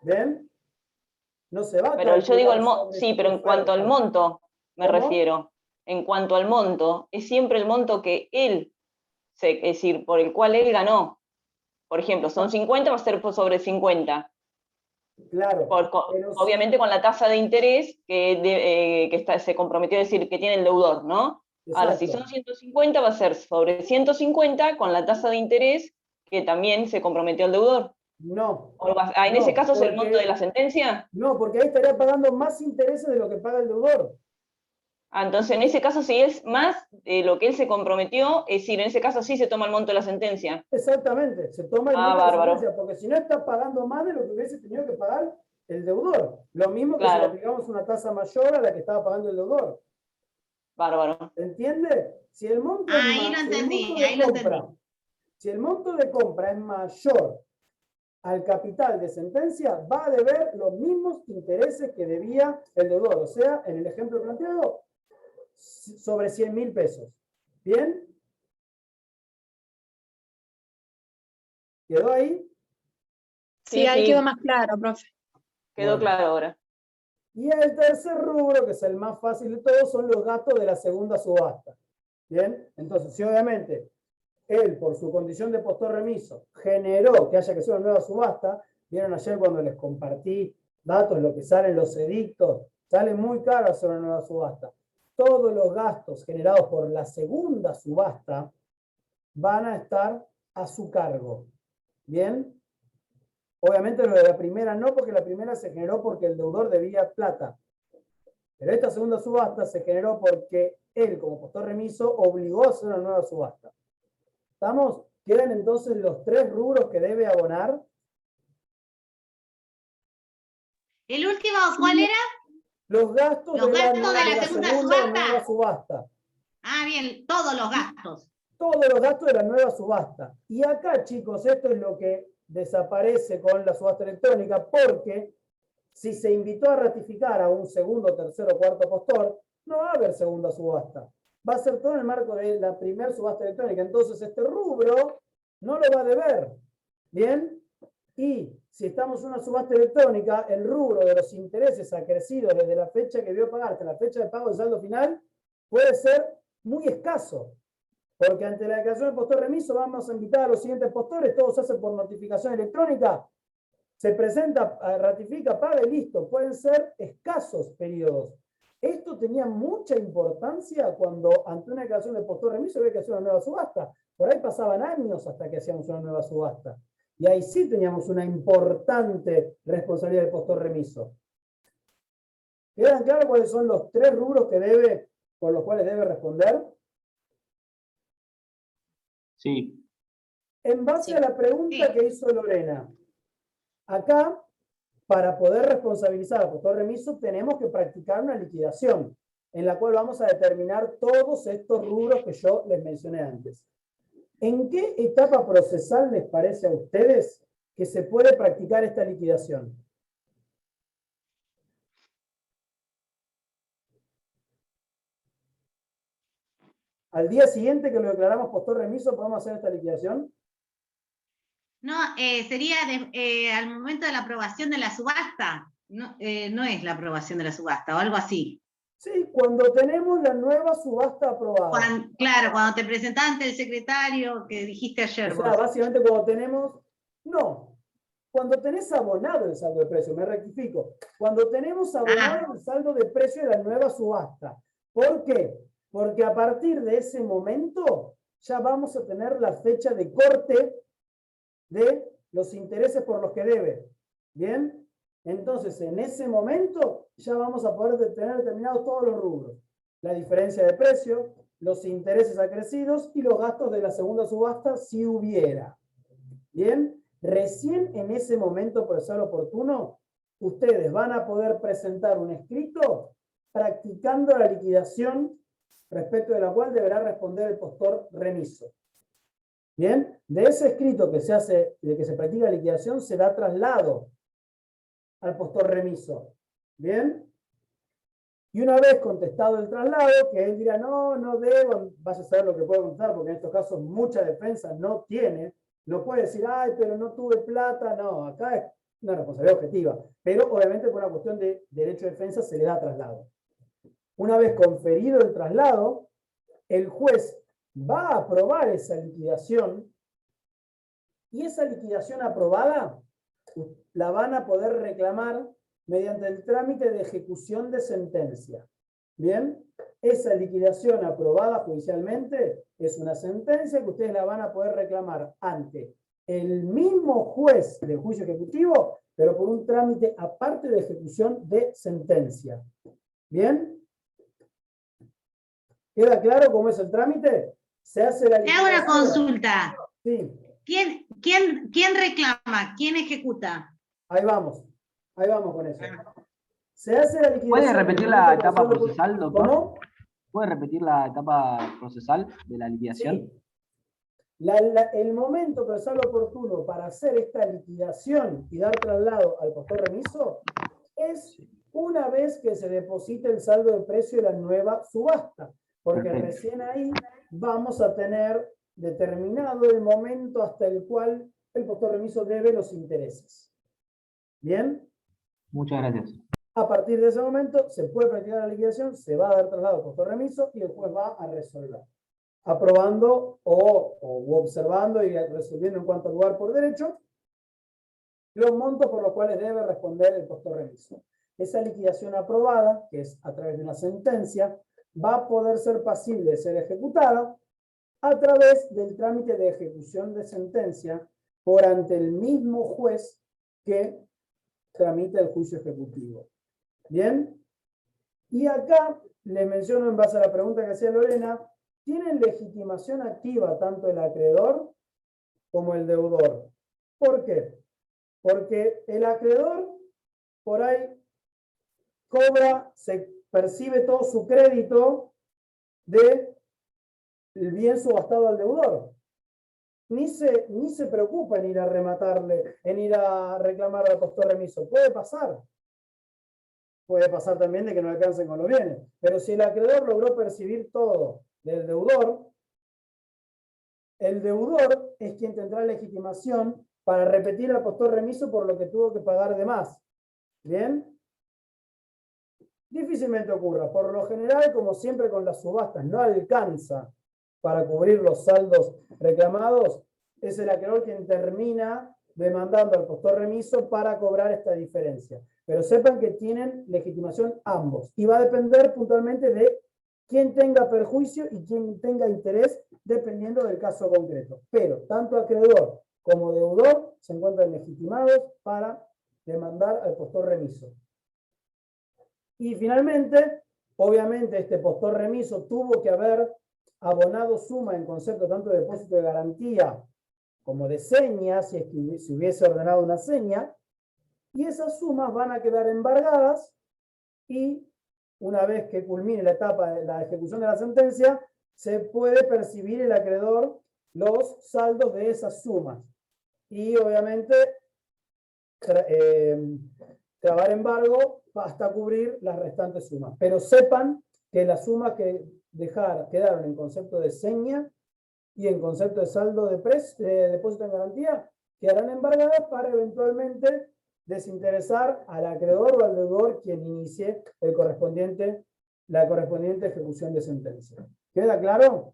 ¿Ven? No se va a pero yo digo, calcular sobre sí, su pero en cuanto al oferta. monto me ¿Cómo? refiero. En cuanto al monto, es siempre el monto que él, es decir, por el cual él ganó. Por ejemplo, son 50, va a ser sobre 50. Claro. Pero sí, Obviamente con la tasa de interés se comprometió a decir que tiene el deudor, ¿no? Ahora, si exacto. son 150, va a ser sobre 150 con la tasa de interés que también se comprometió el deudor. No. En ese No, caso es el monto de porque, la sentencia. no, porque ahí estaría pagando más intereses de lo que paga el deudor. Entonces, en ese caso, si es más de lo que él se comprometió, es decir, en ese caso sí se toma el monto de la sentencia. Exactamente. Se toma el monto de la Bárbaro. sentencia, porque si no está pagando más de lo que hubiese tenido que pagar el deudor. Lo mismo que si le Claro. aplicamos una tasa mayor a la que estaba pagando el deudor. Bárbaro. ¿Entiende? Si el monto Ah, es ahí lo si el entendí, monto de ahí lo compra, entendí. si el monto de compra es mayor al capital de sentencia, va a deber los mismos intereses que debía el deudor. O sea, en el ejemplo planteado, sobre 100.000 pesos. ¿Bien? ¿Quedó ahí? Sí, ahí Sí. quedó más claro, profe. Quedó Bueno. claro ahora. Y el tercer rubro, que es el más fácil de todos, son los gastos de la segunda subasta. ¿Bien? Entonces, si obviamente él, por su condición de postor remiso, generó que haya que hacer una nueva subasta, vieron ayer cuando les compartí datos, lo que salen los edictos, sale muy caro hacer una nueva subasta. Todos los gastos generados por la segunda subasta van a estar a su cargo. ¿Bien? Obviamente lo de la primera no, porque la primera se generó porque el deudor debía plata. Pero esta segunda subasta se generó porque él, como postor remiso, obligó a hacer una nueva subasta. ¿Estamos? Quedan entonces los 3 rubros que debe abonar. ¿El último cuál era? Los gastos, Los de, la, gastos de la segunda subasta. nueva subasta. Ah, bien, todos los gastos. Todos los gastos de la nueva subasta. Y acá, chicos, esto es lo que desaparece con la subasta electrónica, porque si se invitó a ratificar a un segundo, tercero, cuarto postor, no va a haber segunda subasta. Va a ser todo en el marco de la primera subasta electrónica. Entonces, este rubro no lo va a deber. ¿Bien? Y si estamos en una subasta electrónica, el rubro de los intereses acrecidos desde la fecha que debió pagar hasta la fecha de pago del saldo final puede ser muy escaso. Porque ante la declaración del postor remiso vamos a invitar a los siguientes postores, todos se hacen por notificación electrónica, se presenta, ratifica, paga y listo. Pueden ser escasos periodos. Esto tenía mucha importancia cuando ante una declaración del postor remiso había que hacer una nueva subasta. Por ahí pasaban años hasta que hacíamos una nueva subasta. Y ahí sí teníamos una importante responsabilidad del postor remiso. ¿Quedan claros cuáles son los 3 rubros que por los cuales debe responder? Sí. En base Sí. a la pregunta que hizo Lorena, acá, para poder responsabilizar al postor remiso, tenemos que practicar una liquidación, en la cual vamos a determinar todos estos rubros que yo les mencioné antes. ¿En qué etapa procesal les parece a ustedes que se puede practicar esta liquidación? ¿Al día siguiente que lo declaramos postor remiso podemos hacer esta liquidación? No, sería al momento de la aprobación de la subasta. No, no es la aprobación de la subasta o algo así. Sí, cuando tenemos la nueva subasta aprobada. Claro, cuando te presentaste ante el secretario que dijiste ayer. O sea, vos. básicamente cuando tenemos... No, cuando tenés abonado el saldo de precio, me rectifico. Cuando tenemos abonado el saldo de precio de la nueva subasta. ¿Por qué? Porque a partir de ese momento ya vamos a tener la fecha de corte de los intereses por los que debe. ¿Bien? Entonces, en ese momento ya vamos a poder tener determinados todos los rubros. La diferencia de precio, los intereses acrecidos y los gastos de la segunda subasta si hubiera. Bien, recién en ese momento procesal oportuno, ustedes van a poder presentar un escrito practicando la liquidación respecto de la cual deberá responder el postor remiso. Bien, de ese escrito que se hace, de que se practica la liquidación, se da traslado al postor remiso. Bien, y una vez contestado el traslado, que él dirá, no, no debo, vaya a saber lo que puede contestar, porque en estos casos mucha defensa no tiene, no puede decir, ay, pero no tuve plata, no, acá es una responsabilidad objetiva, pero obviamente por una cuestión de derecho de defensa se le da traslado. Una vez conferido el traslado, el juez va a aprobar esa liquidación y esa liquidación aprobada la van a poder reclamar mediante el trámite de ejecución de sentencia. Bien, esa liquidación aprobada judicialmente es una sentencia que ustedes la van a poder reclamar ante el mismo juez de juicio ejecutivo, pero por un trámite aparte de ejecución de sentencia. ¿Bien? ¿Queda claro cómo es el trámite? Se hace la Te hago liquidación. una consulta. Sí, ¿Quién reclama? ¿Quién ejecuta? ahí vamos con eso. Se hace la liquidación. ¿Puede repetir la etapa procesal procesal, doctor? ¿Cómo? ¿Puede repetir la etapa procesal de la liquidación? Sí. El momento procesal oportuno para hacer esta liquidación y dar traslado al postor remiso es una vez que se deposite el saldo de precio de la nueva subasta, porque Perfecto. recién ahí vamos a tener determinado el momento hasta el cual el postor remiso debe los intereses. ¿Bien? Muchas gracias. A partir de ese momento se puede practicar la liquidación, se va a dar traslado al postor remiso y el juez va a resolver, aprobando o observando y resolviendo en cuanto al lugar por derecho los montos por los cuales debe responder el postor remiso. Esa liquidación aprobada, que es a través de una sentencia, va a poder ser pasible de ser ejecutada a través del trámite de ejecución de sentencia por ante el mismo juez que tramita el juicio ejecutivo. ¿Bien? Y acá les menciono en base a la pregunta que hacía Lorena, ¿tienen legitimación activa tanto el acreedor como el deudor? ¿Por qué? Porque el acreedor por ahí cobra, se percibe todo su crédito del bien subastado al deudor. Ni se preocupa en ir a rematarle, en ir a reclamar al postor remiso. Puede pasar. Puede pasar también de que no alcancen con los bienes. Pero si el acreedor logró percibir todo del deudor, el deudor es quien tendrá legitimación para repetir al postor remiso por lo que tuvo que pagar de más. ¿Bien? Difícilmente ocurra. Por lo general, como siempre con las subastas, no alcanza para cubrir los saldos reclamados, es el acreedor quien termina demandando al postor remiso para cobrar esta diferencia. Pero sepan que tienen legitimación ambos. Y va a depender puntualmente de quién tenga perjuicio y quién tenga interés, dependiendo del caso concreto. Pero tanto acreedor como deudor se encuentran legitimados para demandar al postor remiso. Y finalmente, obviamente, este postor remiso tuvo que haber abonado suma en concepto tanto de depósito de garantía como de seña, si es que se hubiese ordenado una seña, y esas sumas van a quedar embargadas y una vez que culmine la etapa de la ejecución de la sentencia, se puede percibir el acreedor los saldos de esas sumas. Y obviamente trabar embargo hasta cubrir las restantes sumas. Pero sepan que las sumas que quedaron en concepto de seña y en concepto de saldo de depósito en garantía quedarán embargadas para eventualmente desinteresar al acreedor o al deudor quien inicie la correspondiente ejecución de sentencia. ¿Queda claro?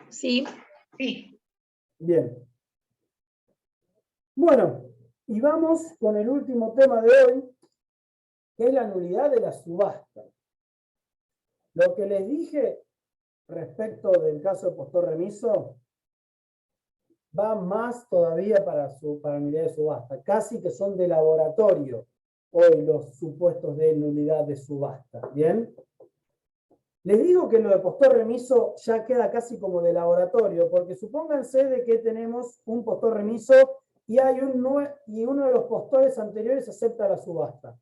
Sí. Sí. Bien. Bueno, y vamos con el último tema de hoy, que es la nulidad de la subasta. Lo que les dije respecto del caso de postor remiso va más todavía para nulidad de subasta. Casi que son de laboratorio hoy los supuestos de nulidad de subasta. ¿Bien? Les digo que lo de postor remiso ya queda casi como de laboratorio, porque supónganse de que tenemos un postor remiso y uno de los postores anteriores acepta la subasta.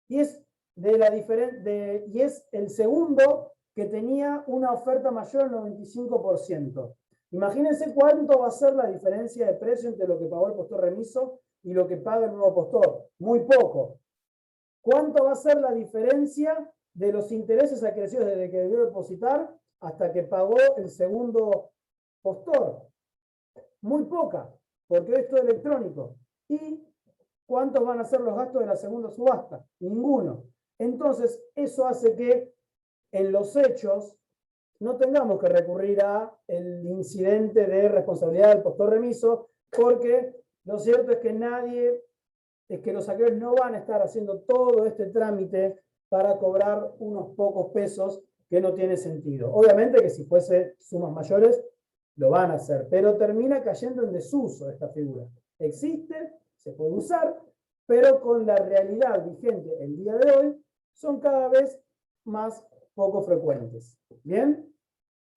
Y es el segundo que tenía una oferta mayor al 95%. Imagínense cuánto va a ser la diferencia de precio entre lo que pagó el postor remiso y lo que paga el nuevo postor. Muy poco. ¿Cuánto va a ser la diferencia de los intereses acrecidos desde que debió depositar hasta que pagó el segundo postor? Muy poca, porque esto es electrónico. ¿Y cuántos van a ser los gastos de la segunda subasta? Ninguno. Entonces, eso hace que en los hechos no tengamos que recurrir a el incidente de responsabilidad del postor remiso, porque lo cierto es que los acreedores no van a estar haciendo todo este trámite para cobrar unos pocos pesos que no tiene sentido. Obviamente que si fuese sumas mayores, lo van a hacer, pero termina cayendo en desuso esta figura. Existe, se puede usar, pero con la realidad vigente el día de hoy, son cada vez más poco frecuentes. ¿Bien?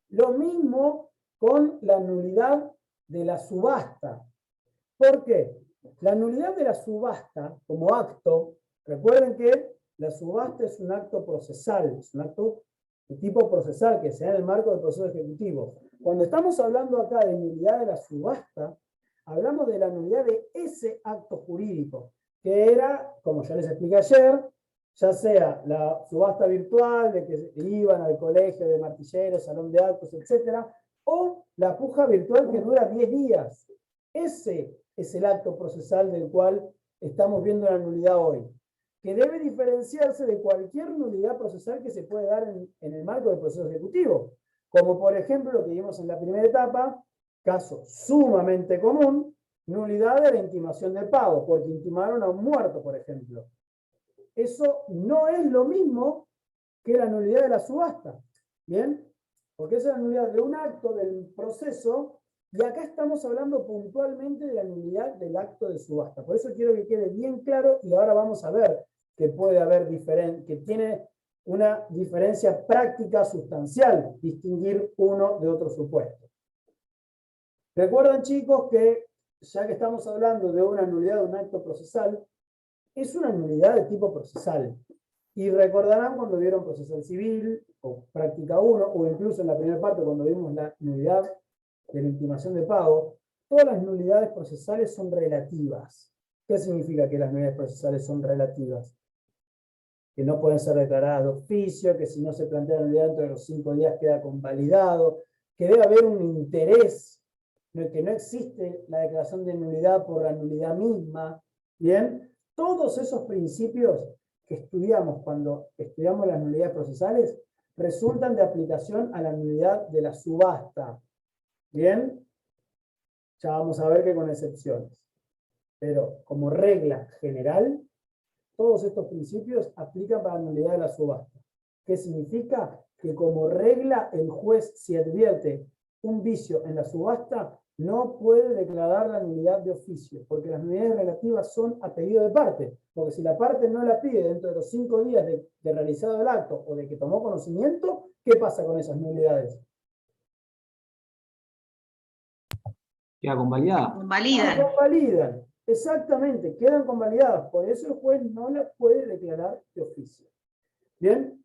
Lo mismo con la nulidad de la subasta. ¿Por qué? La nulidad de la subasta como acto, recuerden que la subasta es un acto procesal, es un acto de tipo procesal que se da en el marco del proceso ejecutivo. Cuando estamos hablando acá de nulidad de la subasta, hablamos de la nulidad de ese acto jurídico, que era, como ya les expliqué ayer, ya sea la subasta virtual, de que iban al colegio de martilleros, salón de actos, etc., o la puja virtual que dura 10 días. Ese es el acto procesal del cual estamos viendo la nulidad hoy, que debe diferenciarse de cualquier nulidad procesal que se puede dar en el marco del proceso ejecutivo, como por ejemplo lo que vimos en la primera etapa, caso sumamente común, nulidad de la intimación de pago, porque intimaron a un muerto, por ejemplo. Eso no es lo mismo que la nulidad de la subasta, ¿bien? Porque esa es la nulidad de un acto del proceso, y acá estamos hablando puntualmente de la nulidad del acto de subasta. Por eso quiero que quede bien claro, y ahora vamos a ver que puede haber que tiene una diferencia práctica sustancial, distinguir uno de otro supuesto. Recuerden, chicos, que ya que estamos hablando de una nulidad de un acto procesal, es una nulidad de tipo procesal. Y recordarán cuando vieron procesal civil, o práctica 1, o incluso en la primera parte cuando vimos la nulidad de la intimación de pago, todas las nulidades procesales son relativas. ¿Qué significa que las nulidades procesales son relativas? Que no pueden ser declaradas de oficio, que si no se plantea la nulidad dentro de los 5 días queda convalidado, que debe haber un interés, que no existe la declaración de nulidad por la nulidad misma. ¿Bien? Todos esos principios que estudiamos cuando estudiamos las nulidades procesales resultan de aplicación a la nulidad de la subasta. ¿Bien? Ya vamos a ver que con excepciones. Pero como regla general, todos estos principios aplican para la nulidad de la subasta. ¿Qué significa? Que como regla el juez, si advierte un vicio en la subasta, no puede declarar la nulidad de oficio, porque las nulidades relativas son a pedido de parte, porque si la parte no la pide dentro de los 5 días de realizado el acto o de que tomó conocimiento, ¿qué pasa con esas nulidades? Queda convalidada. Convalidan. Convalidan, exactamente, quedan convalidadas, por eso el juez no las puede declarar de oficio. Bien,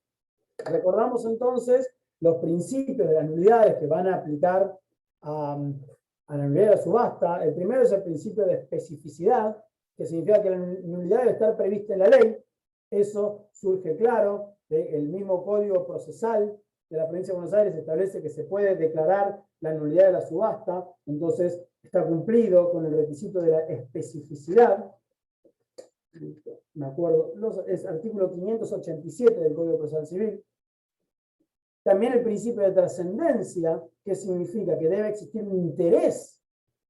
recordamos entonces los principios de las nulidades que van a aplicar a la nulidad de la subasta. El primero es el principio de especificidad, que significa que la nulidad debe estar prevista en la ley. Eso surge claro del mismo Código Procesal de la Provincia de Buenos Aires, establece que se puede declarar la nulidad de la subasta, entonces está cumplido con el requisito de la especificidad. Me acuerdo, es artículo 587 del Código Procesal Civil. También el principio de trascendencia, que significa que debe existir un interés.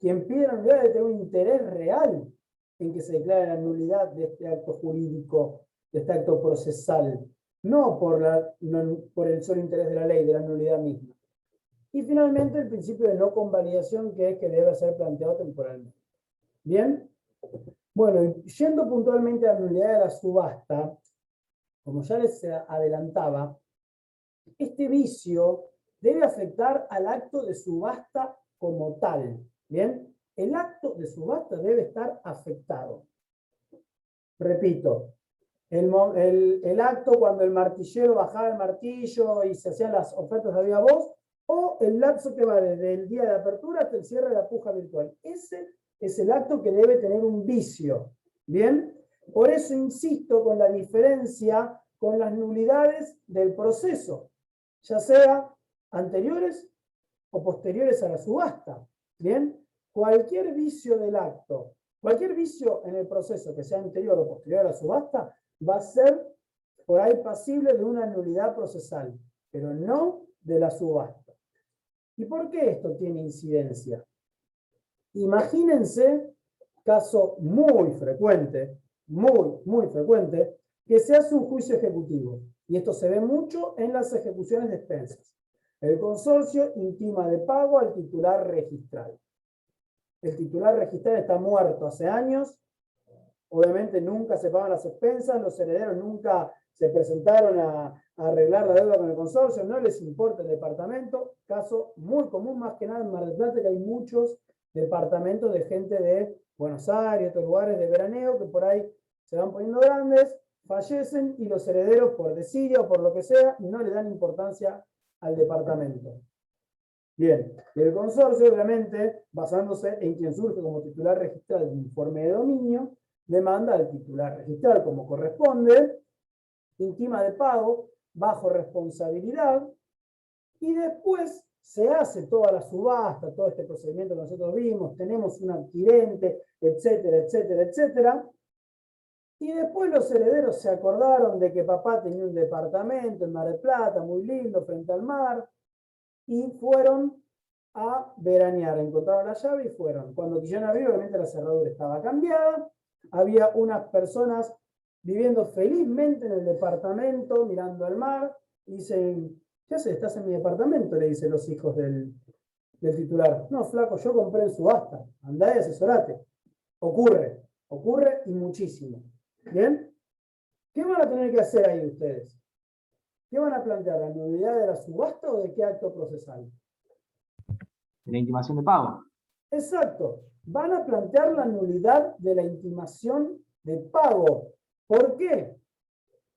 Quien pide la nulidad debe tener un interés real en que se declare la nulidad de este acto jurídico, de este acto procesal, no por el solo interés de la ley, de la nulidad misma. Y finalmente el principio de no convalidación, que es que debe ser planteado temporalmente. ¿Bien? Bueno, y yendo puntualmente a la nulidad de la subasta, como ya les adelantaba, este vicio debe afectar al acto de subasta como tal. ¿Bien? El acto de subasta debe estar afectado. Repito, el acto cuando el martillero bajaba el martillo y se hacían las ofertas de viva voz, o el lapso que va desde el día de apertura hasta el cierre de la puja virtual. Ese es el acto que debe tener un vicio. ¿Bien? Por eso insisto con la diferencia con las nulidades del proceso, ya sea anteriores o posteriores a la subasta. ¿Bien? Cualquier vicio del acto, cualquier vicio en el proceso que sea anterior o posterior a la subasta, va a ser por ahí pasible de una nulidad procesal, pero no de la subasta. ¿Y por qué esto tiene incidencia? Imagínense, caso muy frecuente, muy frecuente, que se hace un juicio ejecutivo. Y esto se ve mucho en las ejecuciones de expensas. El consorcio intima de pago al titular registral. El titular registral está muerto hace años. Obviamente nunca se pagan las expensas, los herederos nunca se presentaron a arreglar la deuda con el consorcio, no les importa el departamento. Caso muy común, más que nada en Mar del Plata, que hay muchos departamentos de gente de Buenos Aires, otros lugares de veraneo, que por ahí se van poniendo grandes, fallecen y los herederos, por desidia o por lo que sea, no le dan importancia al departamento. Bien, y el consorcio, obviamente, basándose en quien surge como titular registral de informe de dominio, demanda al titular registral como corresponde, intima de pago, bajo responsabilidad, y después se hace toda la subasta, todo este procedimiento que nosotros vimos, tenemos un adquirente, etcétera, etcétera, etcétera, y después los herederos se acordaron de que papá tenía un departamento en Mar del Plata, muy lindo, frente al mar, y fueron a veranear, encontraron la llave y fueron. Cuando quisieron abrir, obviamente la cerradura estaba cambiada, había unas personas viviendo felizmente en el departamento, mirando al mar, y dicen, ¿qué haces? ¿Estás en mi departamento? Le dicen los hijos del titular. No, flaco, yo compré en subasta, andá y asesorate. Ocurre y muchísimo. ¿Bien? ¿Qué van a tener que hacer ahí ustedes? ¿Qué van a plantear? ¿La nulidad de la subasta o de qué acto procesal? De la intimación de pago. Exacto. Van a plantear la nulidad de la intimación de pago. ¿Por qué?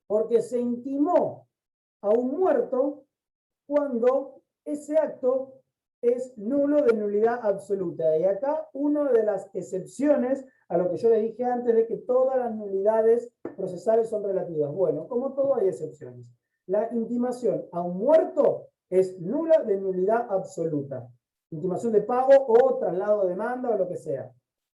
Porque se intimó a un muerto cuando ese acto es nulo de nulidad absoluta. Y acá una de las excepciones a lo que yo le dije antes de que todas las nulidades procesales son relativas. Bueno, como todo hay excepciones. La intimación a un muerto es nula de nulidad absoluta. Intimación de pago o traslado de demanda o lo que sea.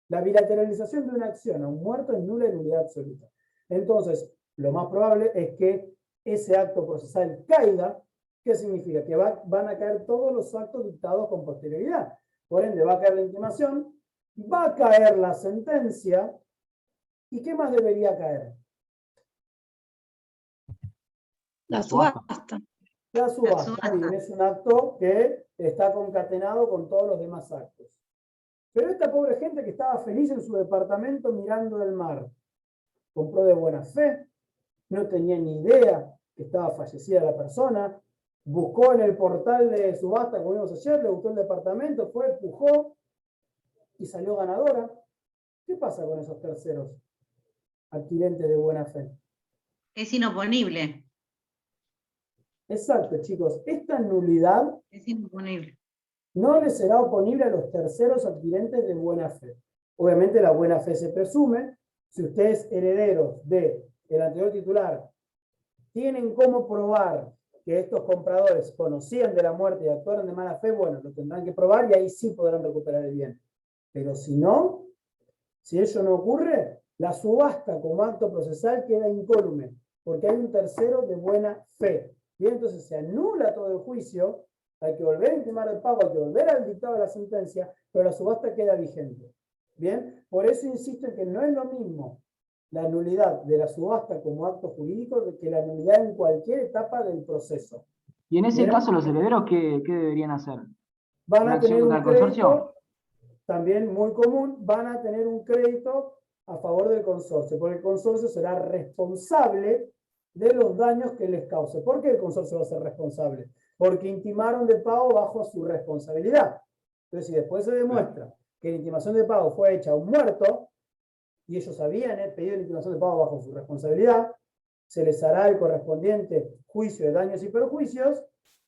La bilateralización de una acción a un muerto es nula de nulidad absoluta. Entonces, lo más probable es que ese acto procesal caiga. ¿Qué significa? Que van a caer todos los actos dictados con posterioridad. Por ende, va a caer la intimación, va a caer la sentencia, ¿y qué más debería caer? La subasta. La subasta. Bien, es un acto que está concatenado con todos los demás actos. Pero esta pobre gente que estaba feliz en su departamento mirando el mar, compró de buena fe, no tenía ni idea que estaba fallecida la persona, buscó en el portal de subasta, como vimos ayer, le gustó el departamento, fue, empujó y salió ganadora. ¿Qué pasa con esos terceros adquirentes de buena fe? Es inoponible. Exacto, chicos. Esta nulidad Es inoponible. no le será oponible a los terceros adquirentes de buena fe. Obviamente la buena fe se presume. Si ustedes herederos del anterior titular tienen cómo probar que estos compradores conocían de la muerte y actuaron de mala fe, bueno, lo tendrán que probar y ahí sí podrán recuperar el bien. Pero si no, si eso no ocurre, la subasta como acto procesal queda incólume, porque hay un tercero de buena fe. Bien, entonces se anula todo el juicio, hay que volver a intimar el pago, hay que volver al dictado de la sentencia, pero la subasta queda vigente. Bien, por eso insisto en que no es lo mismo la nulidad de la subasta como acto jurídico que la nulidad en cualquier etapa del proceso. Y en ese Bien. caso, los herederos, ¿qué deberían hacer? Van ¿Una a acción tener un contra el consorcio? crédito, también muy común, van a tener un crédito a favor del consorcio, porque el consorcio será responsable de los daños que les cause. ¿Por qué el consorcio va a ser responsable? Porque intimaron de pago bajo su responsabilidad. Entonces, si después se demuestra que la intimación de pago fue hecha a un muerto, y ellos habían pedido la intimación de pago bajo su responsabilidad, se les hará el correspondiente juicio de daños y perjuicios,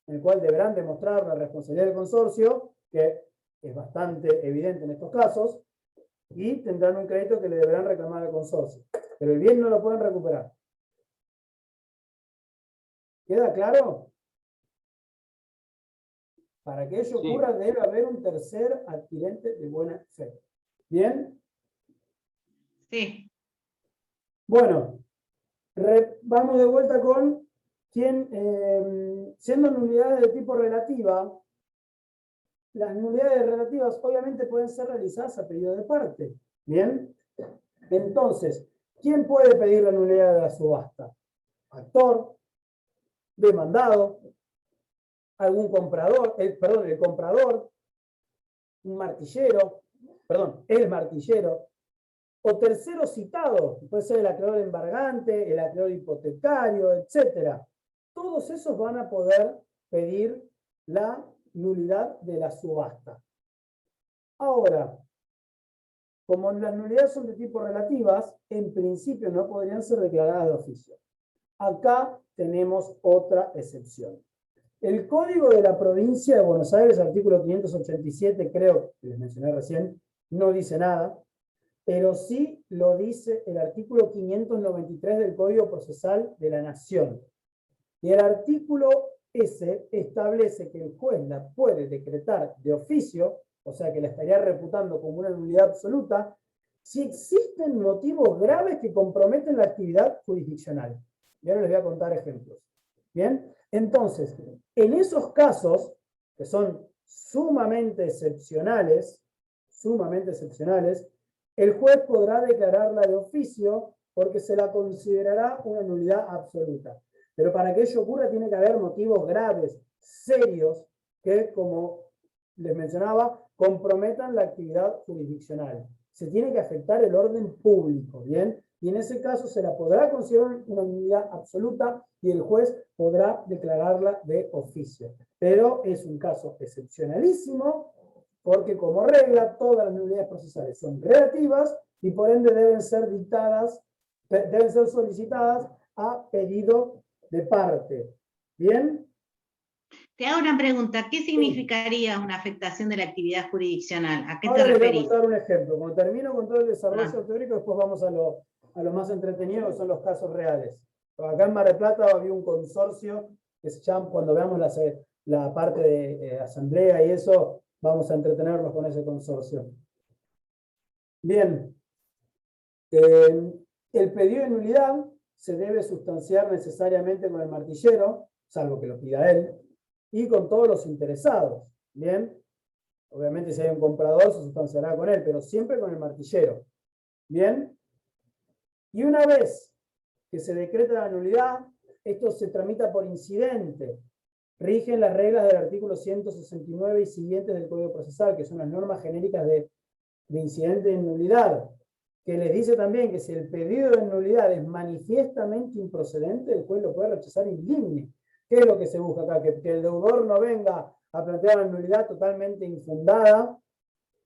en el cual deberán demostrar la responsabilidad del consorcio, que es bastante evidente en estos casos, y tendrán un crédito que le deberán reclamar al consorcio. Pero el bien no lo pueden recuperar. ¿Queda claro? Para que ello Sí. ocurra, debe haber un tercer adquirente de buena fe. ¿Bien? Sí. Bueno, vamos de vuelta con quién, siendo nulidades de tipo relativa, las nulidades relativas obviamente pueden ser realizadas a pedido de parte. ¿Bien? Entonces, ¿quién puede pedir la nulidad de la subasta? Actor, demandado, algún comprador, el comprador, un martillero, el martillero, o tercero citado, puede ser el acreedor embargante, el acreedor hipotecario, etc. Todos esos van a poder pedir la nulidad de la subasta. Ahora, como las nulidades son de tipo relativas, en principio no podrían ser declaradas de oficio. Acá tenemos otra excepción. El Código de la Provincia de Buenos Aires, artículo 587, creo que les mencioné recién, no dice nada, pero sí lo dice el artículo 593 del Código Procesal de la Nación. Y el artículo ese establece que el juez la puede decretar de oficio, o sea que la estaría reputando como una nulidad absoluta, si existen motivos graves que comprometen la actividad jurisdiccional. Y ahora les voy a contar ejemplos. ¿Bien? Entonces, en esos casos, que son sumamente excepcionales, el juez podrá declararla de oficio porque se la considerará una nulidad absoluta. Pero para que ello ocurra tiene que haber motivos graves, serios, que, como les mencionaba, comprometan la actividad jurisdiccional. Se tiene que afectar el orden público, ¿bien? Y en ese caso se la podrá considerar una nulidad absoluta y el juez podrá declararla de oficio. Pero es un caso excepcionalísimo porque, como regla, todas las nulidades procesales son relativas y por ende deben ser solicitadas a pedido de parte. ¿Bien? Te hago una pregunta. ¿Qué significaría una afectación de la actividad jurisdiccional? ¿A qué Ahora te les voy a referís? contar un ejemplo. Cuando termino con todo el desarrollo teórico, después vamos a lo más entretenido, que son los casos reales. Acá en Mar del Plata había un consorcio que se llama, cuando veamos la parte de asamblea y eso, vamos a entretenernos con ese consorcio. Bien. El pedido de nulidad se debe sustanciar necesariamente con el martillero, salvo que lo pida él, y con todos los interesados. Bien. Obviamente si hay un comprador se sustanciará con él, pero siempre con el martillero. ¿Bien? Y una vez que se decreta la nulidad, esto se tramita por incidente. Rigen las reglas del artículo 169 y siguientes del Código Procesal, que son las normas genéricas de incidente de nulidad, que les dice también que si el pedido de nulidad es manifiestamente improcedente, el juez lo puede rechazar indemne. ¿Qué es lo que se busca acá? Que el deudor no venga a plantear la nulidad totalmente infundada,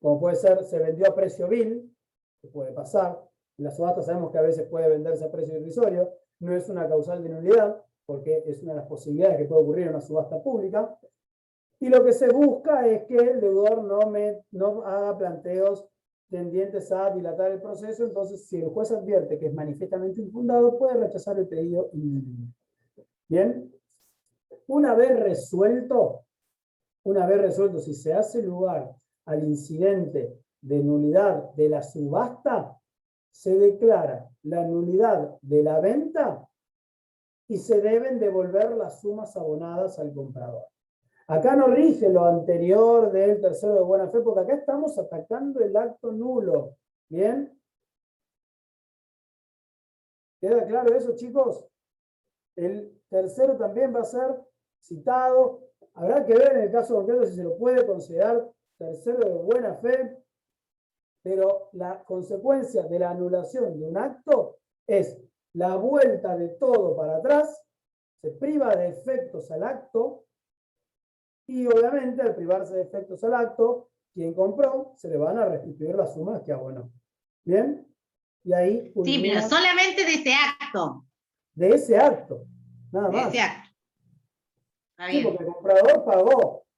como puede ser, se vendió a precio vil, que puede pasar. En la subasta sabemos que a veces puede venderse a precio irrisorio, no es una causal de nulidad, porque es una de las posibilidades que puede ocurrir en una subasta pública. Y lo que se busca es que el deudor no haga planteos tendientes a dilatar el proceso. Entonces, si el juez advierte que es manifiestamente infundado, puede rechazar el pedido indemne. Bien, una vez resuelto, si se hace lugar al incidente de nulidad de la subasta, se declara la nulidad de la venta y se deben devolver las sumas abonadas al comprador. Acá no rige lo anterior del tercero de buena fe, porque acá estamos atacando el acto nulo. ¿Bien? ¿Queda claro eso, chicos? El tercero también va a ser citado. Habrá que ver en el caso concreto si se lo puede considerar tercero de buena fe, pero la consecuencia de la anulación de un acto es la vuelta de todo para atrás, se priva de efectos al acto, y obviamente al privarse de efectos al acto, quien compró se le van a restituir las sumas que abonó. ¿Bien? Y ahí Sí, culmina pero solamente de ese acto. de ese acto, nada De más. ese acto. Está Sí, bien. porque el comprador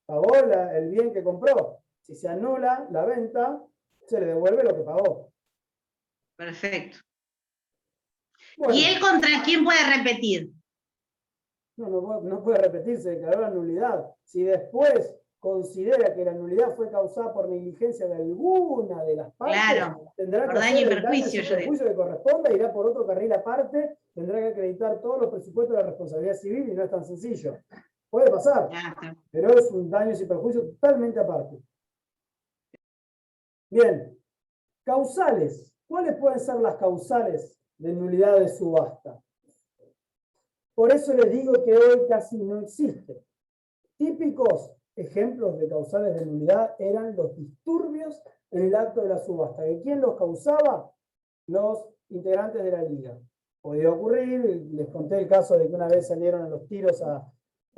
pagó el bien que compró. Si se anula la venta, se le devuelve lo que pagó. Perfecto. Bueno, ¿Y él contra quién puede repetir? no puede repetirse, declaró la nulidad. Si después considera que la nulidad fue causada por negligencia de alguna de las partes, Claro, tendrá por que daño y hacer el daño perjuicio, y yo digo. perjuicio que corresponda, irá por otro carril aparte, tendrá que acreditar todos los presupuestos de la responsabilidad civil y no es tan sencillo. Puede pasar, Ya está. pero es un daño y perjuicio totalmente aparte. Bien, causales. ¿Cuáles pueden ser las causales de nulidad de subasta? Por eso les digo que hoy casi no existe. Típicos ejemplos de causales de nulidad eran los disturbios en el acto de la subasta. ¿De quién los causaba? Los integrantes de la liga. Podía ocurrir, les conté el caso de que una vez salieron a los tiros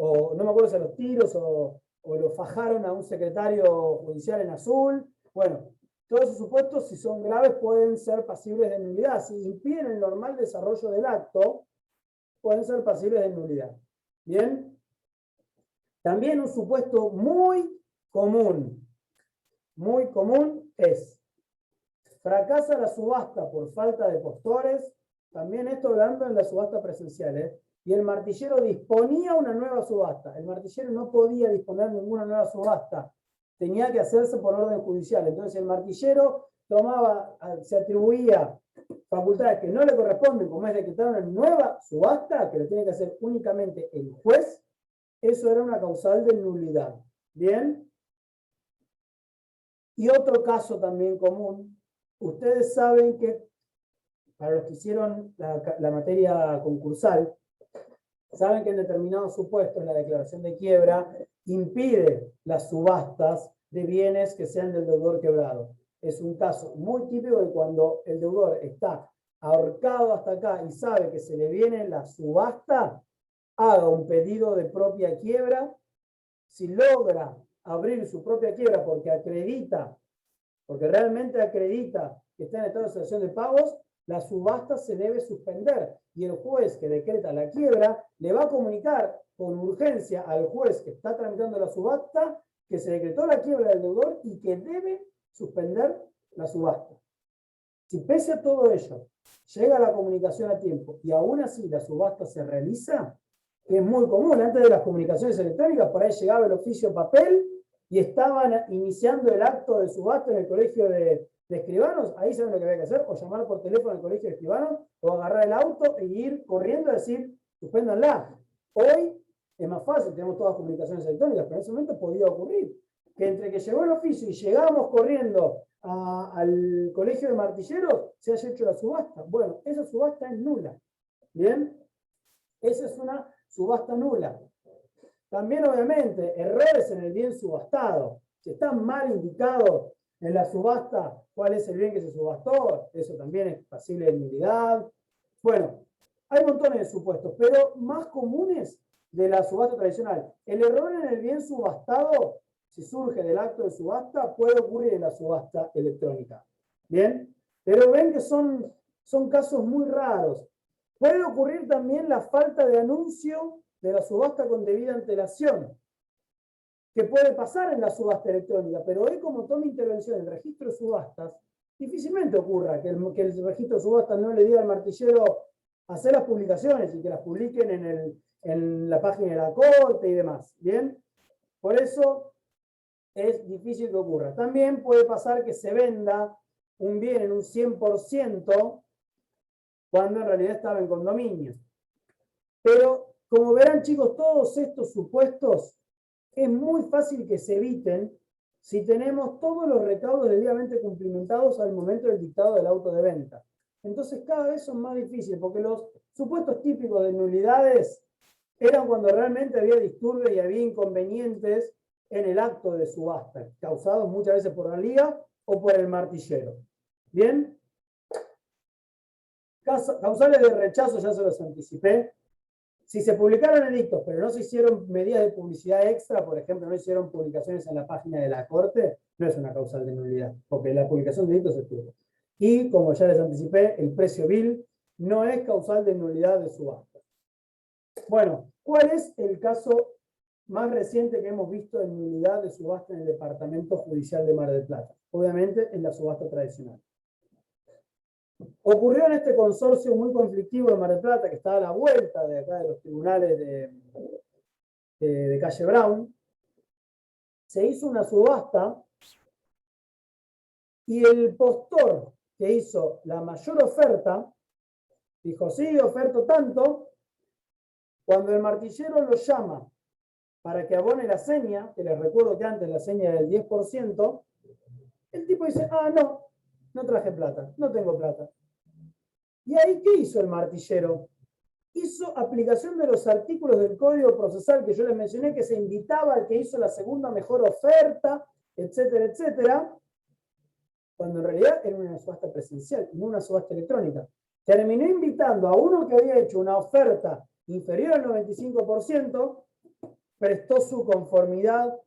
o no me acuerdo si a los tiros o lo fajaron a un secretario judicial en azul. Bueno, todos esos supuestos, si son graves, pueden ser pasibles de nulidad. Si impiden el normal desarrollo del acto, pueden ser pasibles de nulidad. ¿Bien? También un supuesto muy común es fracasa la subasta por falta de postores, también esto hablando en la subasta presencial, y el martillero disponía una nueva subasta. El martillero no podía disponer ninguna nueva subasta, tenía que hacerse por orden judicial. Entonces el martillero se atribuía facultades que no le corresponden, como es decretar una nueva subasta, que lo tiene que hacer únicamente el juez. Eso era una causal de nulidad. ¿Bien? Y otro caso también común, ustedes saben que, para los que hicieron la materia concursal, saben que en determinados supuestos la declaración de quiebra impide las subastas de bienes que sean del deudor quebrado. Es un caso muy típico de cuando el deudor está ahorcado hasta acá y sabe que se le viene la subasta, haga un pedido de propia quiebra. Si logra abrir su propia quiebra porque realmente acredita que está en estado de situación de pagos, la subasta se debe suspender y el juez que decreta la quiebra le va a comunicar con urgencia al juez que está tramitando la subasta que se decretó la quiebra del deudor y que debe suspender la subasta. Si pese a todo ello llega la comunicación a tiempo y aún así la subasta se realiza, que es muy común, antes de las comunicaciones electrónicas, por ahí llegaba el oficio papel y estaban iniciando el acto de subasta en el colegio de escribanos, ahí saben lo que había que hacer, o llamar por teléfono al colegio de escribanos, o agarrar el auto e ir corriendo a decir, suspéndanla. Hoy es más fácil, tenemos todas las comunicaciones electrónicas, pero en ese momento podía ocurrir que entre que llegó el oficio y llegábamos corriendo al colegio de martilleros, se haya hecho la subasta. Bueno, esa subasta es nula. ¿Bien? Esa es una subasta nula. También, obviamente, errores en el bien subastado. Si está mal indicado en la subasta cuál es el bien que se subastó, eso también es pasible de nulidad. Bueno, hay montones de supuestos, pero más comunes de la subasta tradicional. El error en el bien subastado, si surge del acto de subasta, puede ocurrir en la subasta electrónica. ¿Bien? Pero ven que son casos muy raros. Puede ocurrir también la falta de anuncio de la subasta con debida antelación, que puede pasar en la subasta electrónica, pero hoy como toma intervención en el registro de subastas, difícilmente ocurra que el registro de subastas no le diga al martillero hacer las publicaciones y que las publiquen en la página de la corte y demás. ¿Bien? Por eso es difícil que ocurra. También puede pasar que se venda un bien en un 100% cuando en realidad estaba en condominio. Pero, como verán, chicos, todos estos supuestos es muy fácil que se eviten si tenemos todos los recaudos debidamente cumplimentados al momento del dictado del auto de venta. Entonces, cada vez son más difíciles, porque los supuestos típicos de nulidades eran cuando realmente había disturbios y había inconvenientes en el acto de subasta, causados muchas veces por la liga o por el martillero. ¿Bien? Causales de rechazo ya se los anticipé. Si se publicaron edictos, pero no se hicieron medidas de publicidad extra, por ejemplo, no hicieron publicaciones en la página de la Corte, no es una causal de nulidad, porque la publicación de edictos se tuvo. Y, como ya les anticipé, el precio vil no es causal de nulidad de subasta. Bueno, ¿cuál es el caso más reciente que hemos visto en nulidad de subasta en el Departamento Judicial de Mar del Plata? Obviamente, en la subasta tradicional. Ocurrió en este consorcio muy conflictivo de Mar del Plata, que está a la vuelta de acá de los tribunales de Calle Brown. Se hizo una subasta y el postor que hizo la mayor oferta dijo, sí, oferto tanto. Cuando el martillero lo llama para que abone la seña, que les recuerdo que antes la seña era del 10%, el tipo dice, ah, no traje plata, no tengo plata. ¿Y ahí qué hizo el martillero? Hizo aplicación de los artículos del Código Procesal que yo les mencioné, que se invitaba al que hizo la segunda mejor oferta, etcétera, etcétera, cuando en realidad era una subasta presencial, no una subasta electrónica. Terminó invitando a uno que había hecho una oferta inferior al 95%, prestó su conformidad,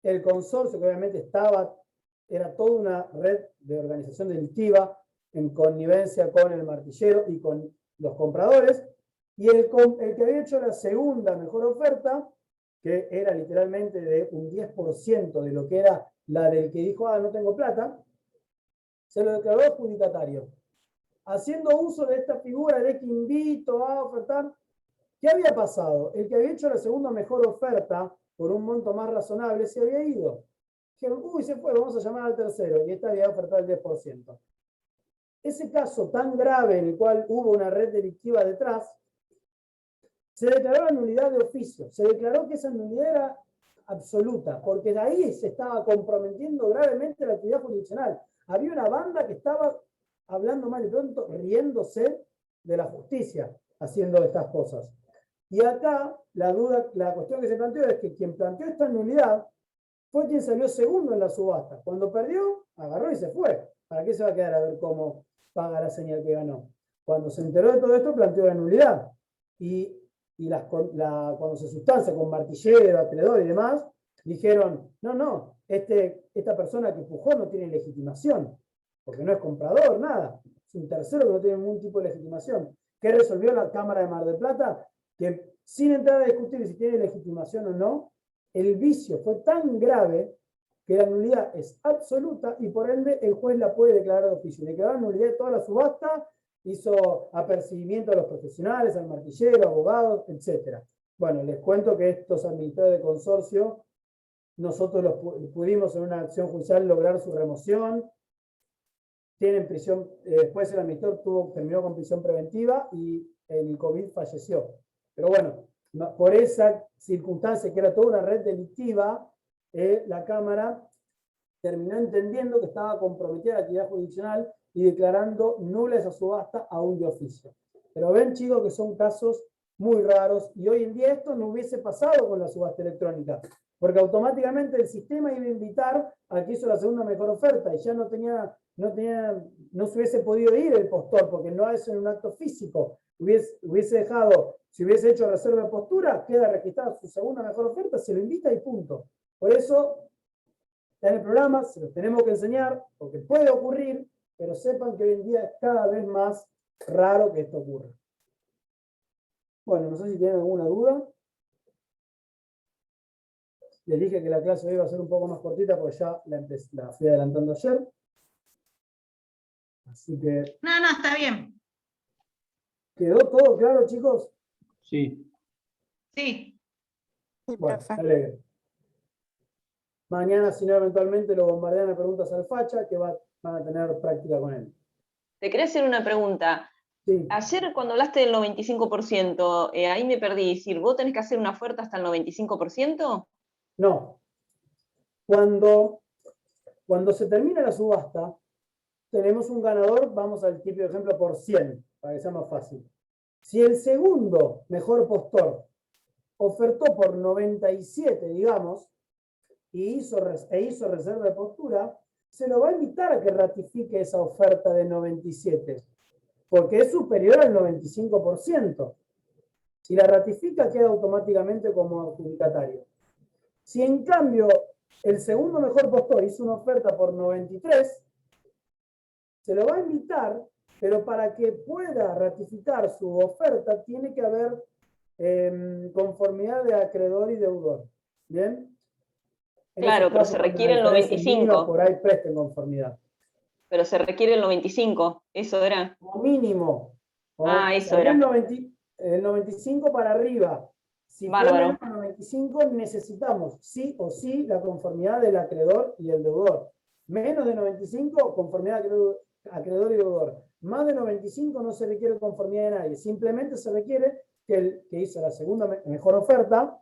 el consorcio que obviamente era toda una red de organización delictiva en connivencia con el martillero y con los compradores, y el que había hecho la segunda mejor oferta, que era literalmente de un 10% de lo que era la del que dijo, ah, no tengo plata, se lo declaró adjudicatario. Haciendo uso de esta figura de que invito a ofertar, ¿qué había pasado? El que había hecho la segunda mejor oferta por un monto más razonable se había ido. Dijeron, uy, se fue, vamos a llamar al tercero, y este había ofertado el 10%. Ese caso tan grave en el cual hubo una red delictiva detrás, se declaró la nulidad de oficio. Se declaró que esa nulidad era absoluta, porque de ahí se estaba comprometiendo gravemente la actividad jurisdiccional. Había una banda que estaba hablando mal y pronto, riéndose de la justicia, haciendo estas cosas. Y acá la cuestión que se planteó es que quien planteó esta nulidad fue quien salió segundo en la subasta. Cuando perdió, agarró y se fue. ¿Para qué se va a quedar a ver cómo paga la señal que ganó? Cuando se enteró de todo esto, planteó la nulidad. Y cuando se sustancia con martillero, tenedor y demás, dijeron, no, esta persona que empujó no tiene legitimación, porque no es comprador, nada. Es un tercero que no tiene ningún tipo de legitimación. ¿Qué resolvió la Cámara de Mar del Plata? Que sin entrar a discutir si tiene legitimación o no, el vicio fue tan grave que la nulidad es absoluta y por ende el juez la puede declarar de oficio. Le quedó la nulidad de toda la subasta, hizo apercibimiento a los profesionales, al martillero, abogados, etc. Bueno, les cuento que estos administradores de consorcio, nosotros pudimos en una acción judicial lograr su remoción. Tienen prisión, después el administrador terminó con prisión preventiva y el COVID falleció. Pero bueno, por esa circunstancia que era toda una red delictiva, la Cámara terminó entendiendo que estaba comprometida la actividad jurisdiccional y declarando nula esa subasta aún de oficio. Pero ven, chicos, que son casos muy raros y hoy en día esto no hubiese pasado con la subasta electrónica, porque automáticamente el sistema iba a invitar al que hizo la segunda mejor oferta y ya no se hubiese podido ir el postor, porque no es en un acto físico. Hubiese dejado, si hubiese hecho reserva de postura, queda registrada su segunda mejor oferta, se lo invita y punto. Por eso, está en el programa, se los tenemos que enseñar, porque puede ocurrir, pero sepan que hoy en día es cada vez más raro que esto ocurra. Bueno, no sé si tienen alguna duda. Les dije que la clase hoy iba a ser un poco más cortita, porque ya la fui adelantando ayer. Así que... No, está bien. ¿Quedó todo claro, chicos? Sí. Sí. Bueno, alegre. Mañana, si no, eventualmente lo bombardean a preguntas al facha, que van a tener práctica con él. Te quería hacer una pregunta. Sí. Ayer cuando hablaste del 95%, ahí me perdí. ¿Es decir, vos tenés que hacer una oferta hasta el 95%? No. Cuando se termina la subasta, tenemos un ganador, vamos al típico ejemplo por 100, para que sea más fácil. Si el segundo mejor postor ofertó por 97, digamos, e hizo reserva de postura, se lo va a invitar a que ratifique esa oferta de 97, porque es superior al 95%. Si la ratifica, queda automáticamente como adjudicatario. Si en cambio el segundo mejor postor hizo una oferta por 93, se lo va a invitar, pero para que pueda ratificar su oferta tiene que haber conformidad de acreedor y deudor. ¿Bien? En Claro, ese pero caso, se cuando requiere la el diferencia es mínima, 95. por ahí presten conformidad. Pero se requiere el 95, eso era. Como mínimo. Eso Sería era. el 95 para arriba. Si fue Bárbaro. menos de 95, necesitamos sí o sí la conformidad del acreedor y el deudor. Menos de 95, conformidad acreedor y deudor. Más de 95 no se requiere conformidad de nadie. Simplemente se requiere que el que hizo la segunda mejor oferta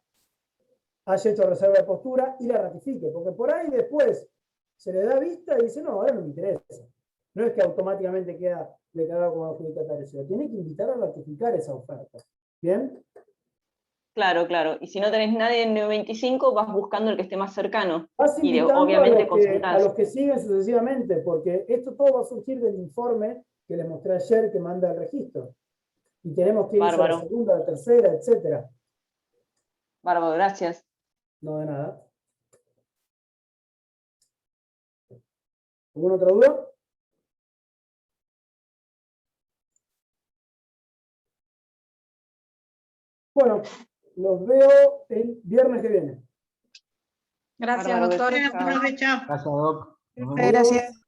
haya hecho reserva de postura y la ratifique. Porque por ahí después se le da vista y dice, no, ahora no me interesa. No es que automáticamente queda declarado como adjudicatario, se lo tiene que invitar a ratificar esa oferta. ¿Bien? Claro, claro. Y si no tenés nadie en 95, vas buscando el que esté más cercano. Vas Y invitando obviamente a consultás. los que siguen sucesivamente, porque esto todo va a surgir del informe que les mostré ayer que manda el registro. Y tenemos que ir a la Bárbaro. segunda, la tercera, etcétera. Bárbaro, gracias. No de nada. ¿Alguna otra duda? Bueno, los veo el viernes que viene. Gracias, Bárbaro, doctor. Bueno, chao. profe, chao. Gracias, Doc. Nos vemos. Gracias.